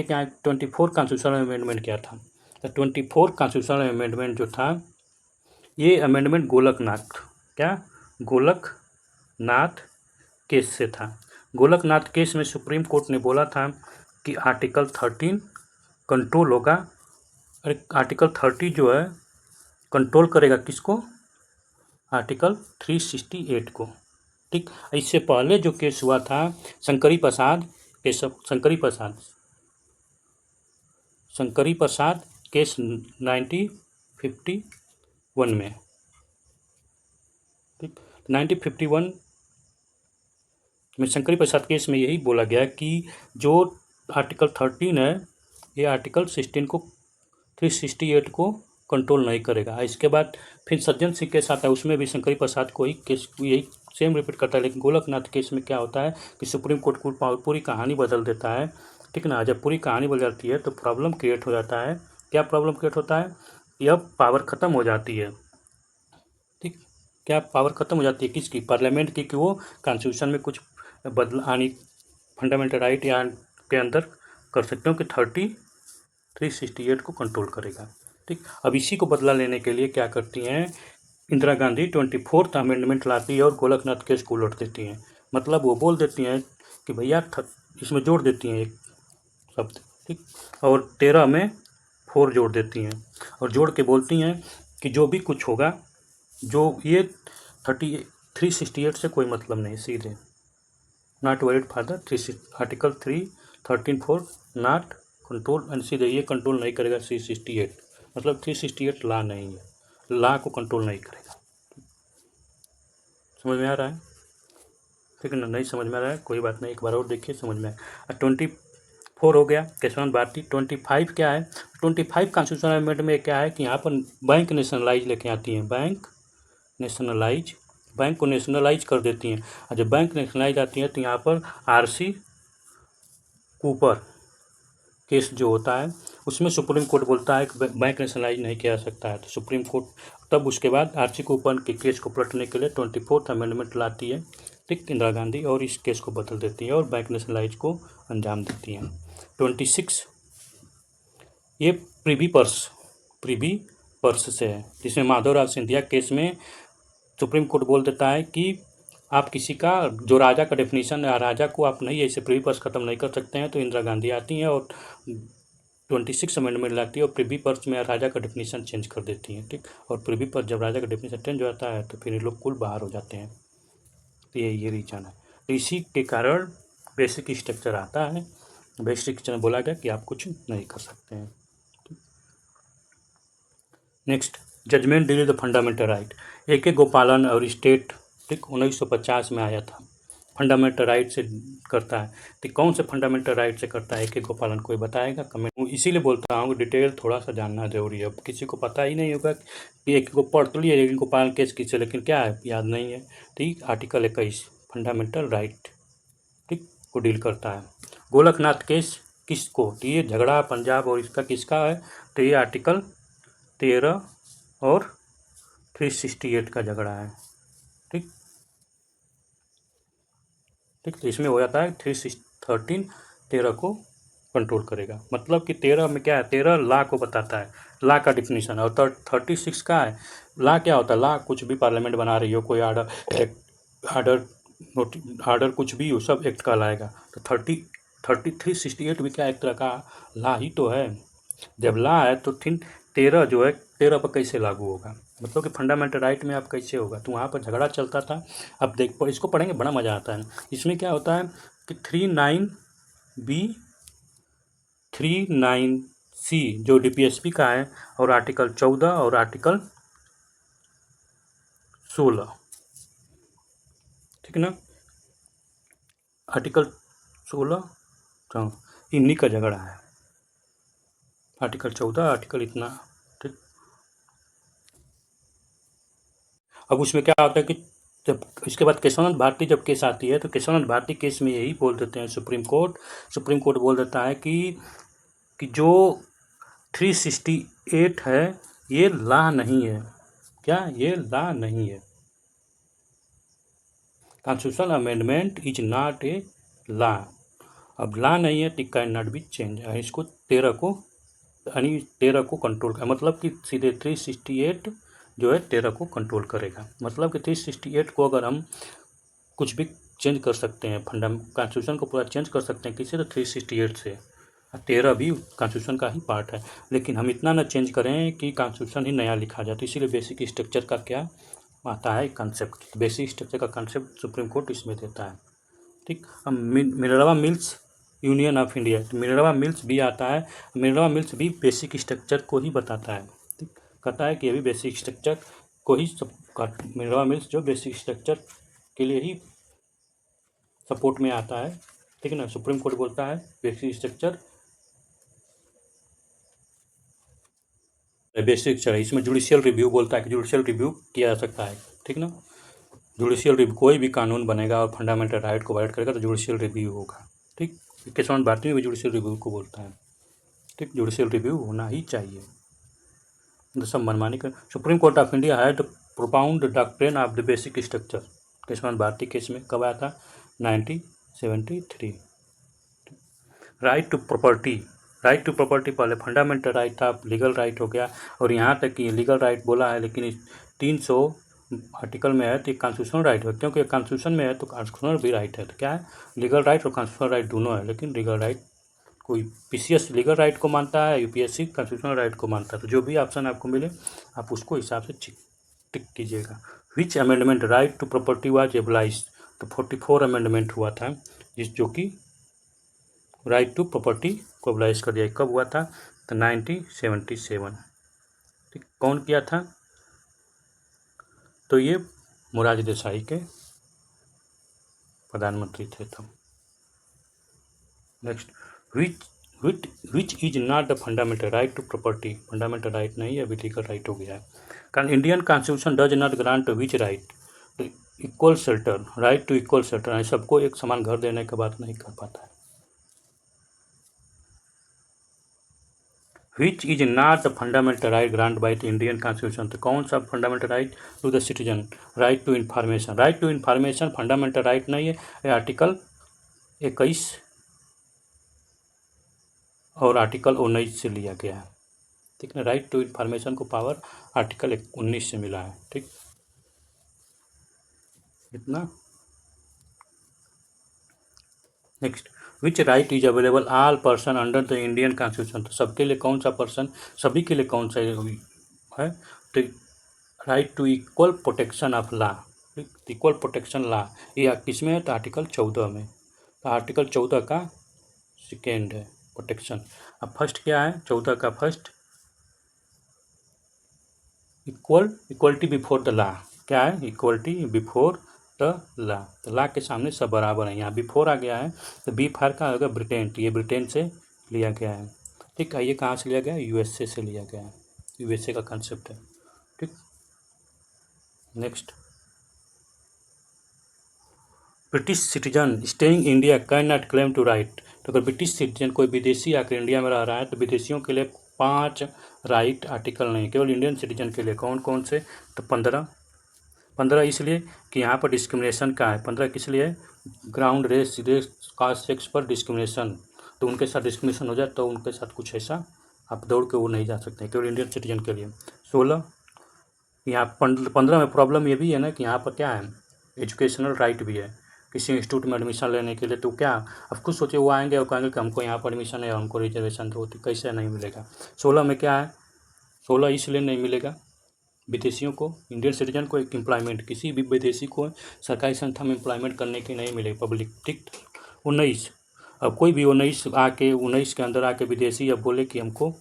क्या है 24 कॉन्स्टिट्यूशनल अमेंडमेंट क्या था? तो 24 कॉन्स्टिट्यूशनल अमेंडमेंट जो था, ये अमेंडमेंट गोलकनाथ केस से था। गोलकनाथ केस में सुप्रीम कोर्ट ने बोला था कि आर्टिकल 13 कंट्रोल होगा। अरे आर्टिकल 30 जो है कंट्रोल करेगा किसको? आर्टिकल 368 को। ठीक, इससे पहले जो केस हुआ था शंकरी प्रसाद केस 1951 में। ठीक, 1951 में शंकरी प्रसाद केस में यही बोला गया कि जो आर्टिकल 13 है, ये आर्टिकल 16 को 368 को कंट्रोल नहीं करेगा। इसके बाद फिर सज्जन सिंह केस आता है, उसमें भी शंकरी प्रसाद को ही केस यही सेम रिपीट करता है। लेकिन गोलकनाथ केस में क्या होता है कि सुप्रीम कोर्ट पूरी कहानी बदल देता है। ठीक ना, जब पूरी कहानी बदल जाती है तो प्रॉब्लम क्रिएट हो जाता है। क्या प्रॉब्लम क्रिएट होता है? कि अब पावर ख़त्म हो जाती है। ठीक, क्या पावर ख़त्म हो जाती है? किसकी? पार्लियामेंट की, कि वो कॉन्स्टिट्यूशन में कुछ बदलाव फंडामेंटल राइट या के अंदर कर सकते हो कि 368 को कंट्रोल करेगा। ठीक, अब इसी को बदला लेने के लिए क्या करती हैं इंदिरा गांधी? 24th अमेंडमेंट लाती है और गोलकनाथ केस को उलट देती हैं। मतलब वो बोल देती हैं कि भैया इसमें जोड़ देती हैं एक शब्द। ठीक, और 13 में 4 जोड़ देती हैं और जोड़ के बोलती हैं कि जो भी कुछ होगा, जो ये 368 से कोई मतलब नहीं, सीधे not valid for the article 13 not control, and सीधे ये कंट्रोल नहीं करेगा 368। मतलब 368 लॉ नहीं है, लॉ को कंट्रोल नहीं करेगा। समझ में आ रहा है? ठीक है ना? नहीं समझ में आ रहा है कोई बात नहीं, एक बार और देखिए समझ में आए। 24 हो गया केशवानंद भारती। 25 क्या है? 25 कॉन्स्टिट्यूशनल अमेंडमेंट में क्या है कि यहाँ पर बैंक नेशनलाइज लेके आती हैं। बैंक को नेशनलाइज कर देती हैं। और जब बैंक नेशनलाइज आती है तो यहाँ पर RC कूपर केस जो होता है, उसमें सुप्रीम कोर्ट बोलता है कि बैंक नेशनलाइज नहीं किया जा सकता है। तो सुप्रीम कोर्ट तब उसके बाद RC कूपर के केस को पलटने के लिए 24th अमेंडमेंट लाती है। ठीक, इंदिरा गांधी, और इस केस को बदल देती है और बैंक नेशनलाइज को अंजाम देती हैं। 26 ये प्रिवी पर्स से है, जिसमें माधवराव सिंधिया केस में सुप्रीम कोर्ट बोल देता है कि आप किसी का, जो राजा का डेफिनेशन है, राजा को आप नहीं ऐसे प्रिवी पर्स ख़त्म नहीं कर सकते हैं। तो इंदिरा गांधी आती हैं और 26 अमेंडमेंट लाती है और प्रिवी पर्स में राजा का डेफिनेशन चेंज कर देती हैं। ठीक, और प्रिवी पर्स जब राजा का डेफिनेशन चेंज हो जाता है तो फिर ये लोग कुल बाहर हो जाते हैं। तो ये रीजन है। तो इसी के कारण बेसिक स्ट्रक्चर आता है। बेसिक स्ट्रक्चर बोला गया कि आप कुछ नहीं कर सकते हैं। Next, judgment deal the fundamental right. A Gopalan और स्टेट, ठीक, 1950 में आया था। फंडामेंटल राइट से करता है, तो कौन से फंडामेंटल राइट से करता है ए गोपालन, कोई बताएगा कमेंट। इसीलिए बोलता हूँ डिटेल थोड़ा सा जानना जरूरी है। अब किसी को पता ही नहीं होगा कि एक को पढ़ तो लिया एक गोपालन केस किससे, लेकिन क्या है याद नहीं है। ठीक, आर्टिकल 21 फंडामेंटल राइट, ठीक, को डील करता है। गोलकनाथ केस किसको, तो ये झगड़ा पंजाब और इसका किसका है, तो ये आर्टिकल 13 और 368 का झगड़ा है। ठीक ठीक, तो इसमें हो जाता है 13 को कंट्रोल करेगा। मतलब कि 13 में क्या है, 13 लॉ को बताता है, लॉ का डिफिनीशन। और 36 का है, लॉ क्या होता है, लॉ कुछ भी पार्लियामेंट बना रही हो, कोई आर्डर आर्डर कुछ भी हो, सब एक्ट का लाएगा। तो 368 भी क्या एक तरह का लॉ ही तो है। जब लॉ है तो 13 जो है 13 पर कैसे लागू होगा, मतलब कि फंडामेंटल राइट में आप कैसे होगा। तो वहाँ पर झगड़ा चलता था। अब देख इसको पढ़ेंगे बड़ा मज़ा आता है। इसमें क्या होता है कि 39B 39C जो DPSP का है, और आर्टिकल 14 और आर्टिकल 16, ठीक है ना, आर्टिकल 16 तो इन्हीं का झगड़ा है। आर्टिकल 14 आर्टिकल इतना, ठीक। अब उसमें क्या होता है कि जब इसके बाद केशवनाथ भारती जब केस आती है, तो केशवनाथ भारती केस में यही बोल देते हैं सुप्रीम कोर्ट बोल देता है कि जो 368 है ये लॉ नहीं है। क्या, ये लॉ नहीं है। Constitutional amendment is not a law. अब लॉ नहीं है तो कैन नॉट बी चेंज। इसको 13 को कंट्रोल कर, मतलब कि सीधे 368 जो है 13 को कंट्रोल करेगा। मतलब कि 368 को अगर हम कुछ भी चेंज कर सकते हैं, कॉन्स्टिट्यूशन को पूरा चेंज कर सकते हैं किसी, तो 368 से। 13 भी कॉन्स्टिट्यूशन का ही पार्ट है, लेकिन हम इतना ना चेंज करें कि कॉन्स्टिट्यूशन ही नया लिखा जाए। तो इसीलिए बेसिक स्ट्रक्चर का क्या आता है कंसेप्ट, बेसिक स्ट्रक्चर का कंसेप्ट सुप्रीम कोर्ट इसमें देता है। ठीक, अब Minerva mills union of India, तो मिनरवा मिल्स भी आता है। मिनरवा मिल्स भी बेसिक स्ट्रक्चर को ही बताता है। ठीक, कहता है कि ये भी बेसिक स्ट्रक्चर को ही मिनरवा मिल्स जो बेसिक स्ट्रक्चर के लिए ही सपोर्ट में आता है। ठीक है ना, सुप्रीम कोर्ट बोलता है बेसिक स्ट्रक्चर बेसिक स्ट्रक्चर, इसमें जुडिशियल रिव्यू बोलता है कि जुडिशियल रिव्यू किया जा सकता है। ठीक ना, जुडिशियल रिव्यू, कोई भी कानून बनेगा और फंडामेंटल राइट को वायलेट करेगा तो जुडिशियल रिव्यू होगा। ठीक, केशवनाथ भारती में भी जुडिशियल रिव्यू को बोलता है। ठीक, जुडिशियल रिव्यू होना ही चाहिए, तो सब मनमानी कर। सुप्रीम कोर्ट ऑफ इंडिया है तो propound doctrine of the basic structure, Keshavnath Bharati case में कब आया था, 1973। Right to property, right to property पहले फंडामेंटल राइट था, लीगल राइट हो गया। और यहाँ तक कि लीगल राइट बोला है, लेकिन 300 आर्टिकल में है तो कॉन्स्टिट्यूशनल राइट है, क्योंकि कॉन्स्टिट्यूशन में है तो कॉन्स्टिट्यूशनल भी राइट है। तो क्या है, लीगल राइट और कॉन्स्टिट्यूशनल राइट दोनों है। लेकिन लीगल राइट कोई PCS लीगल राइट को मानता है, UPSC कॉन्स्टिट्यूशनल राइट को मानता है। तो जो भी ऑप्शन आपको मिले आप उसको हिसाब से टिक कीजिएगा। Which amendment right to property was abolish, तो 44 अमेंडमेंट हुआ था जो कि राइट टू प्रॉपर्टी को एबलाइज कर दिया। कब हुआ था, तो 1977। ठीक, कौन किया था, तो ये मोरारजी देसाई के प्रधानमंत्री थे तब। Next, which is not the fundamental right to property, fundamental right नहीं है, लीगल राइट हो गया है। Indian constitution does not grant which right, equal shelter, right to equal shelter, सबको एक समान घर देने की बात नहीं कर पाता है। Which is not the fundamental right grant by the Indian constitution, तो कौन सा fundamental right to the citizen, right to information, right to information fundamental right नहीं है, ये आर्टिकल 21 और आर्टिकल 19 से लिया गया है। ठीक है, राइट टू इन्फॉर्मेशन को पावर आर्टिकल 19 से मिला है। ठीक, इतना। Next, which right is available all person under the Indian constitution, तो सबके लिए कौन सा पर्सन, सभी के लिए कौन सा है, तो right to equal protection of law, equal protection law, ये किसमें है, तो आर्टिकल 14 में। तो आर्टिकल 14 का सेकेंड है प्रोटेक्शन। अब फर्स्ट क्या है, 14 का first, equality before the law, क्या है इक्वलिटी बिफोर द लॉ, तो लॉ के सामने सब बराबर है। यहाँ बिफोर आ गया है तो बी फार का होगा ब्रिटेन, ये ब्रिटेन से लिया गया है। ठीक है, ये कहाँ से लिया गया है, यूएसए से लिया गया है, यूएसए का कंसेप्ट है। ठीक, next, British citizen staying India can not claim to right, तो अगर ब्रिटिश सिटीजन कोई विदेशी आकर इंडिया में रह रहा है तो विदेशियों के लिए 5 राइट आर्टिकल नहीं, केवल इंडियन सिटीजन के लिए। कौन कौन से, तो 15 इसलिए कि यहाँ पर डिस्क्रिमिनेशन का है। 15 किस लिए, ग्राउंड रेस कास्ट सेक्स पर डिस्क्रिमिनेशन, तो उनके साथ डिस्क्रिमिनेशन हो जाए तो उनके साथ कुछ ऐसा आप दौड़ के वो नहीं जा सकते, केवल इंडियन सिटीजन के लिए। 16, यहाँ 15 में प्रॉब्लम ये भी है ना कि यहाँ पर क्या है, एजुकेशनल राइट भी है किसी इंस्टीट्यूट में एडमिशन लेने के लिए। तो क्या, अब खुद सोचिए वो आएंगे और कहेंगे कि हमको यहाँ पर एडमिशन है, हमको रिजर्वेशन दो, तो कैसे नहीं मिलेगा। 16 में क्या है, 16 इसलिए नहीं मिलेगा विदेशियों को, इंडियन सिटीजन को एक एम्प्लॉयमेंट, किसी भी विदेशी को सरकारी संस्था में एम्प्लॉयमेंट करने की नहीं मिलेगी पब्लिक। ठीक, 19, अब कोई भी 19 के अंदर आके विदेशी अब बोले कि हमको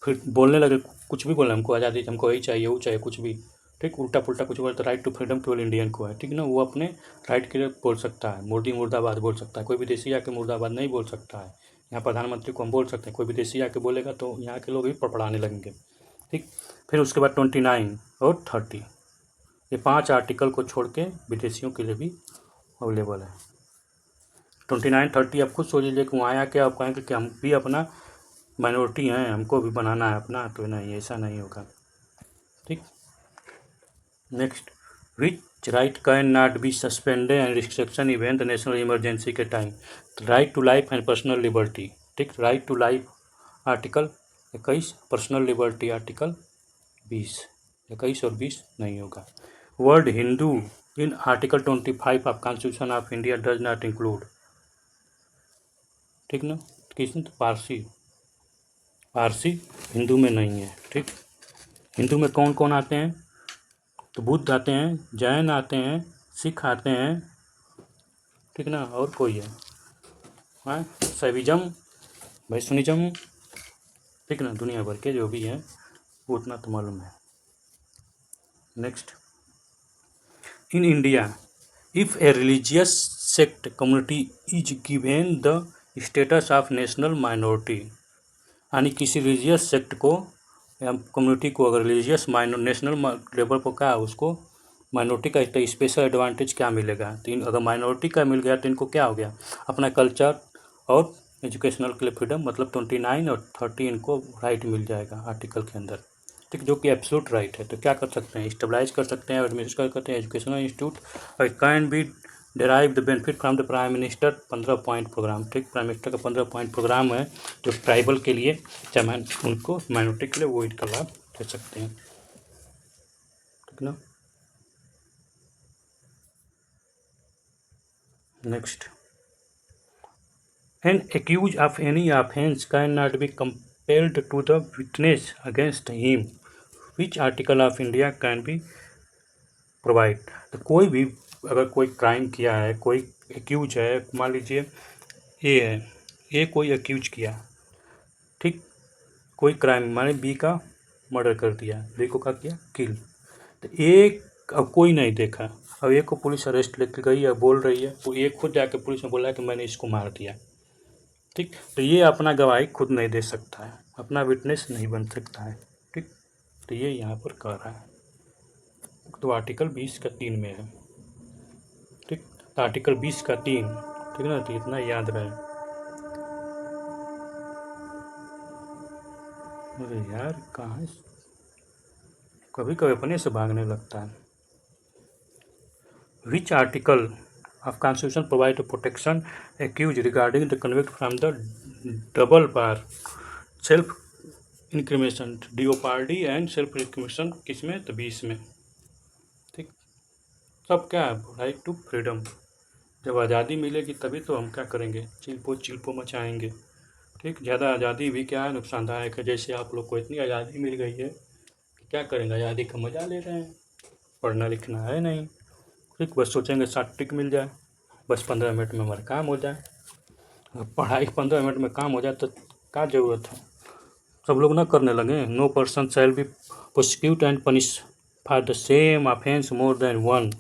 फिर बोलने लगे, कुछ भी बोले, हमको आज़ादी, हमको यही चाहिए वो चाहिए, कुछ भी, ठीक, उल्टा पुल्टा कुछ बोले तो राइट टू फ्रीडम केवल इंडियन को है। ठीक ना, वो अपने राइट के लिए बोल सकता है, मोदी मुर्दाबाद बोल सकता है, कोई विदेशी आके मुर्दाबाद नहीं बोल सकता है। यहाँ प्रधानमंत्री को हम बोल सकते हैं, कोई विदेशी आके बोलेगा तो यहाँ के लोग भी पड़पड़ाने लगेंगे। ठीक, फिर उसके बाद 29 और 30, ये 5 आर्टिकल को छोड़ के विदेशियों के लिए भी अवेलेबल है। 29, 30 आप खुद सोच लीजिए कि वहाँ आके आप कहेंगे कि हम भी अपना माइनॉरिटी हैं, हमको भी बनाना है अपना, तो नहीं, ऐसा नहीं होगा। ठीक, next, which right can not be suspended and restriction even the national emergency के time, right to life and personal liberty. ठीक, right to life article 21, personal liberty article 20, 21 और 20 नहीं होगा। Word Hindu in article 25 of constitution of India does not include, ठीक ना, किसने, तो पारसी हिंदू में नहीं है। ठीक, हिंदू में कौन कौन आते हैं, तो बुद्ध आते हैं, जैन आते हैं, सिख आते हैं, ठीक ना, और कोई है, हाँ, सैविज्म, वैष्णविज्म, ठीक ना, दुनिया भर के जो भी हैं वो उतना तो मालूम है। Next, in India if a religious sect community is given the status of national minority, यानी किसी रिलीजियस सेक्ट को या कम्युनिटी को अगर रिलीजियस नेशनल लेवल पर क्या उसको माइनॉरिटी का स्पेशल एडवांटेज क्या मिलेगा, तो अगर माइनॉरिटी का मिल गया तो इनको क्या हो गया, अपना कल्चर और एजुकेशनल के लिए फ्रीडम, मतलब 29 और 30 इनको राइट मिल जाएगा आर्टिकल के अंदर। ठीक, जो कि एब्सोल्यूट राइट है। तो क्या कर सकते हैं, स्टेबलाइज कर सकते हैं, एडमिनिस्टर करते हैं एजुकेशनल इंस्टीट्यूट, और can be derive the benefit from the prime minister 15 point programme. ठीक, प्राइम मिनिस्टर का 15 पॉइंट प्रोग्राम है जो ट्राइबल के लिए, चाहे उनको माइनॉरिटी के लिए, वो इनका लाभ ले सकते हैं। ठीक ना, next, an accuse of any offence can not be compelled to the witness against him, which article of India can be provide, तो कोई भी अगर कोई क्राइम किया है, कोई एक्यूज है, मान लीजिए ए है, ए कोई एक्यूज किया, ठीक, कोई क्राइम, माने बी का मर्डर कर दिया, बी को क्या किया, किल, तो ए अब कोई नहीं देखा, अब ए को पुलिस अरेस्ट लेके गई है, बोल रही है, वो ए खुद जाके पुलिस में बोला है कि मैंने इसको मार दिया। ठीक, तो ये अपना गवाही खुद नहीं दे सकता है, अपना विटनेस नहीं बन सकता है। ठीक, तो ये यहाँ पर कह रहा है, तो आर्टिकल 20 का 3 में है। ठीक, तो आर्टिकल 20 का 3, ठीक है ना, तो इतना याद रहे। अरे यार कहाँ, कभी कभी अपने से भागने लगता है। Which article of Constitution provide a protection accused regarding the convict from the double bar self incrimination, DOPRD and self incrimination, किसमें, तो 20 में। ठीक, सब क्या है, राइट टू फ्रीडम, जब आज़ादी मिलेगी तभी तो हम क्या करेंगे, चिल्पो मचाएंगे। ठीक, ज़्यादा आज़ादी भी क्या है, नुकसानदायक है। जैसे आप लोग को इतनी आज़ादी मिल गई है कि क्या करेंगे, आज़ादी का मज़ा ले रहे हैं, पढ़ना लिखना है नहीं। ठीक, बस सोचेंगे सर्टिफिकेट मिल जाए, बस 15 मिनट में हमारा काम हो जाए। पढ़ाई 15 मिनट में काम हो जाए तो क्या ज़रूरत है, सब लोग ना करने लगे। No person shall be prosecute and punish for the same offence more than one.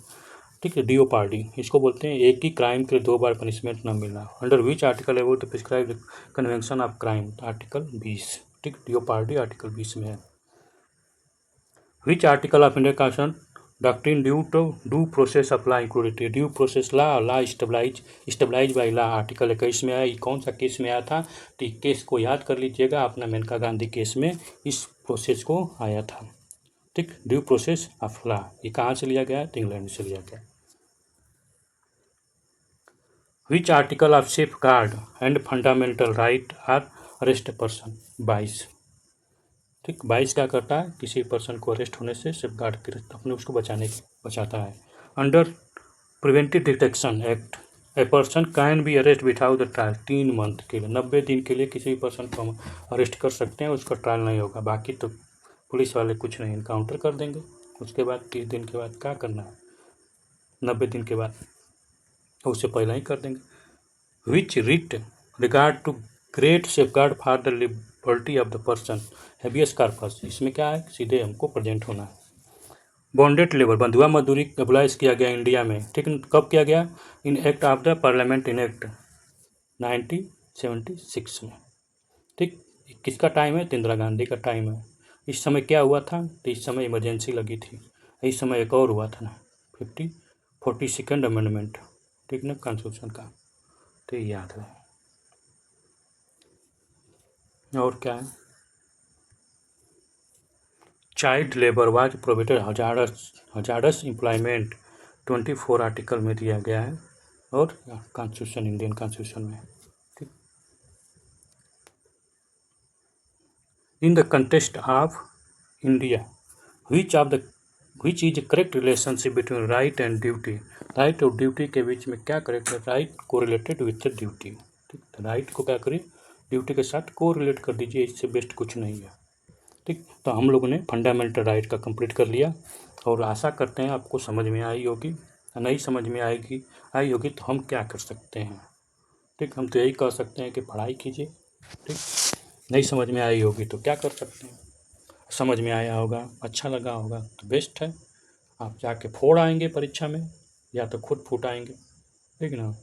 ठीक है, डियोपार्डी इसको बोलते हैं, एक ही क्राइम के 2 बार पनिशमेंट न मिलना। Under which article about the prescribe convention of crime, article 20। ठीक, डियोपार्डी आर्टिकल 20 में है। Which article of Indian constitution doctrine due process apply included. Due process law stabilise by law, article 21 में आया। ये कौन सा केस में आया था, तो केस को याद कर लीजिएगा, अपना मेनका गांधी केस में इस प्रोसेस को आया था। ठीक, ड्यू प्रोसेस ऑफ लॉ, ये कहाँ से लिया गया है, तो इंग्लैंड से लिया गया। Which article of safeguard and fundamental right are arrest person, 22। ठीक, 22 क्या करता है, किसी पर्सन को अरेस्ट होने से सेफ गार्ड अपने उसको बचाता है। Under preventive detection act a person can B arrest without the trial, 3 month के लिए, 90 दिन के लिए किसी भी पर्सन को हम अरेस्ट कर सकते हैं, उसका ट्रायल नहीं होगा। बाकी तो पुलिस वाले कुछ नहीं, इनकाउंटर कर देंगे। उसके बाद 30 दिन के बाद क्या करना है, 90 दिन के बाद, तो उससे पहले ही कर देंगे। Which writ regard to great safe guard for the liberty of the person, habeas corpus, इसमें क्या है, सीधे हमको प्रेजेंट होना है। बॉन्डेड लेबर, बंधुआ मजदूरी एब्लाइज किया गया इंडिया में। ठीक, कब किया गया, in act of the parliament in act 1976 में। ठीक, किसका टाइम है, इंदिरा गांधी का टाइम है। इस समय क्या हुआ था, तो इस समय इमरजेंसी लगी थी। इस समय एक और हुआ था ना, 42nd अमेंडमेंट, ठीक ना, कॉन्स्टिट्यूशन का, तो याद है। और क्या है, child labour was prohibited, hazardous employment 24 article में दिया गया है, और कॉन्स्टिट्यूशन, इंडियन कॉन्स्टिट्यूशन में। ठीक, in the contest of India which is correct relationship between right and duty, right और ड्यूटी के बीच में क्या करेक्ट है, राइट को रिलेटेड विथ ड्यूटी। ठीक, राइट को क्या करिए, ड्यूटी के साथ को रिलेट कर दीजिए, इससे बेस्ट कुछ नहीं है। ठीक, तो हम लोगों ने फंडामेंटल राइट का कंप्लीट कर लिया, और आशा करते हैं आपको समझ में आई होगी। नहीं समझ में आई होगी तो हम क्या कर सकते हैं। ठीक, हम तो यही कह सकते हैं कि पढ़ाई कीजिए। ठीक, नहीं समझ में आई होगी तो क्या कर सकते हैं, समझ में आया होगा, अच्छा लगा होगा तो बेस्ट है, आप जाके फोड़ आएंगे परीक्षा में, या तो खुद फूट आएंगे। ठीक ना।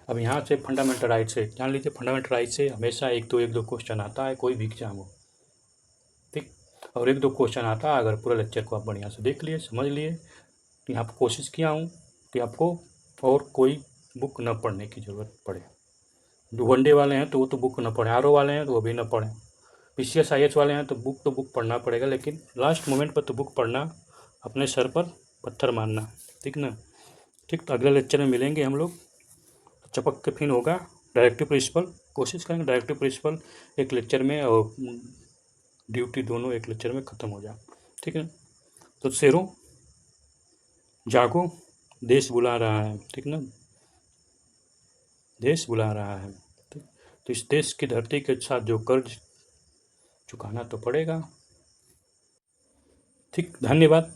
अब यहाँ से फंडामेंटल राइट से जान लीजिए, फंडामेंटल राइट से हमेशा एक दो क्वेश्चन आता है, कोई भी एग्जाम हो। ठीक, और 1-2 क्वेश्चन आता है, अगर पूरा लेक्चर को आप बढ़िया से देख लिए, समझ लिए, तो यहाँ पर कोशिश किया हूँ कि आपको और कोई बुक न पढ़ने की ज़रूरत पड़े। जो वनडे वाले हैं तो वो तो बुक न पढ़ें, आरओ वाले हैं तो वो भी न पढ़ें, पीसीएस आईएएस वाले हैं तो बुक पढ़ना पड़ेगा, लेकिन लास्ट मोमेंट पर तो बुक पढ़ना, अपने सर पर पत्थर मारना। ठीक ना। ठीक, तो अगले लेक्चर में मिलेंगे हम लोग, चपक के फिन होगा डायरेक्टिव प्रिंसिपल, कोशिश करेंगे डायरेक्टिव प्रिंसिपल एक लेक्चर में और ड्यूटी दोनों एक लेक्चर में ख़त्म हो जाए। ठीक है, तो शेरों जागो, देश बुला रहा है। ठीक ना, देश बुला रहा है। ठीक, तो इस देश की धरती के साथ जो कर्ज चुकाना तो पड़ेगा। ठीक, धन्यवाद।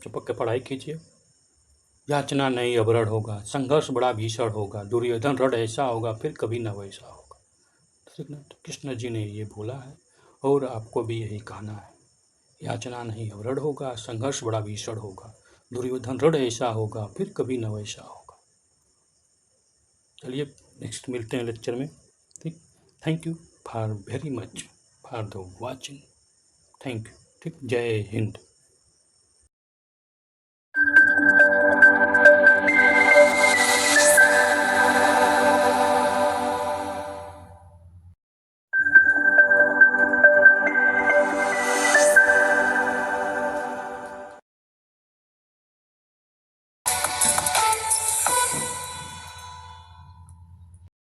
चपक के पढ़ाई कीजिए। याचना नहीं अवरण होगा, संघर्ष बड़ा भीषण होगा, दुर्योधन रण ऐसा होगा, फिर कभी न वैसा होगा। ठीक ना, तो कृष्ण जी ने ये बोला है, और आपको भी यही कहना है। याचना नहीं अवरण होगा, संघर्ष बड़ा भीषण होगा, दुर्योधन रण ऐसा होगा, फिर कभी न वैसा होगा। चलिए नेक्स्ट मिलते हैं लेक्चर में। ठीक, thank you for very much for the watching. Thank you. ठीक, जय हिंद।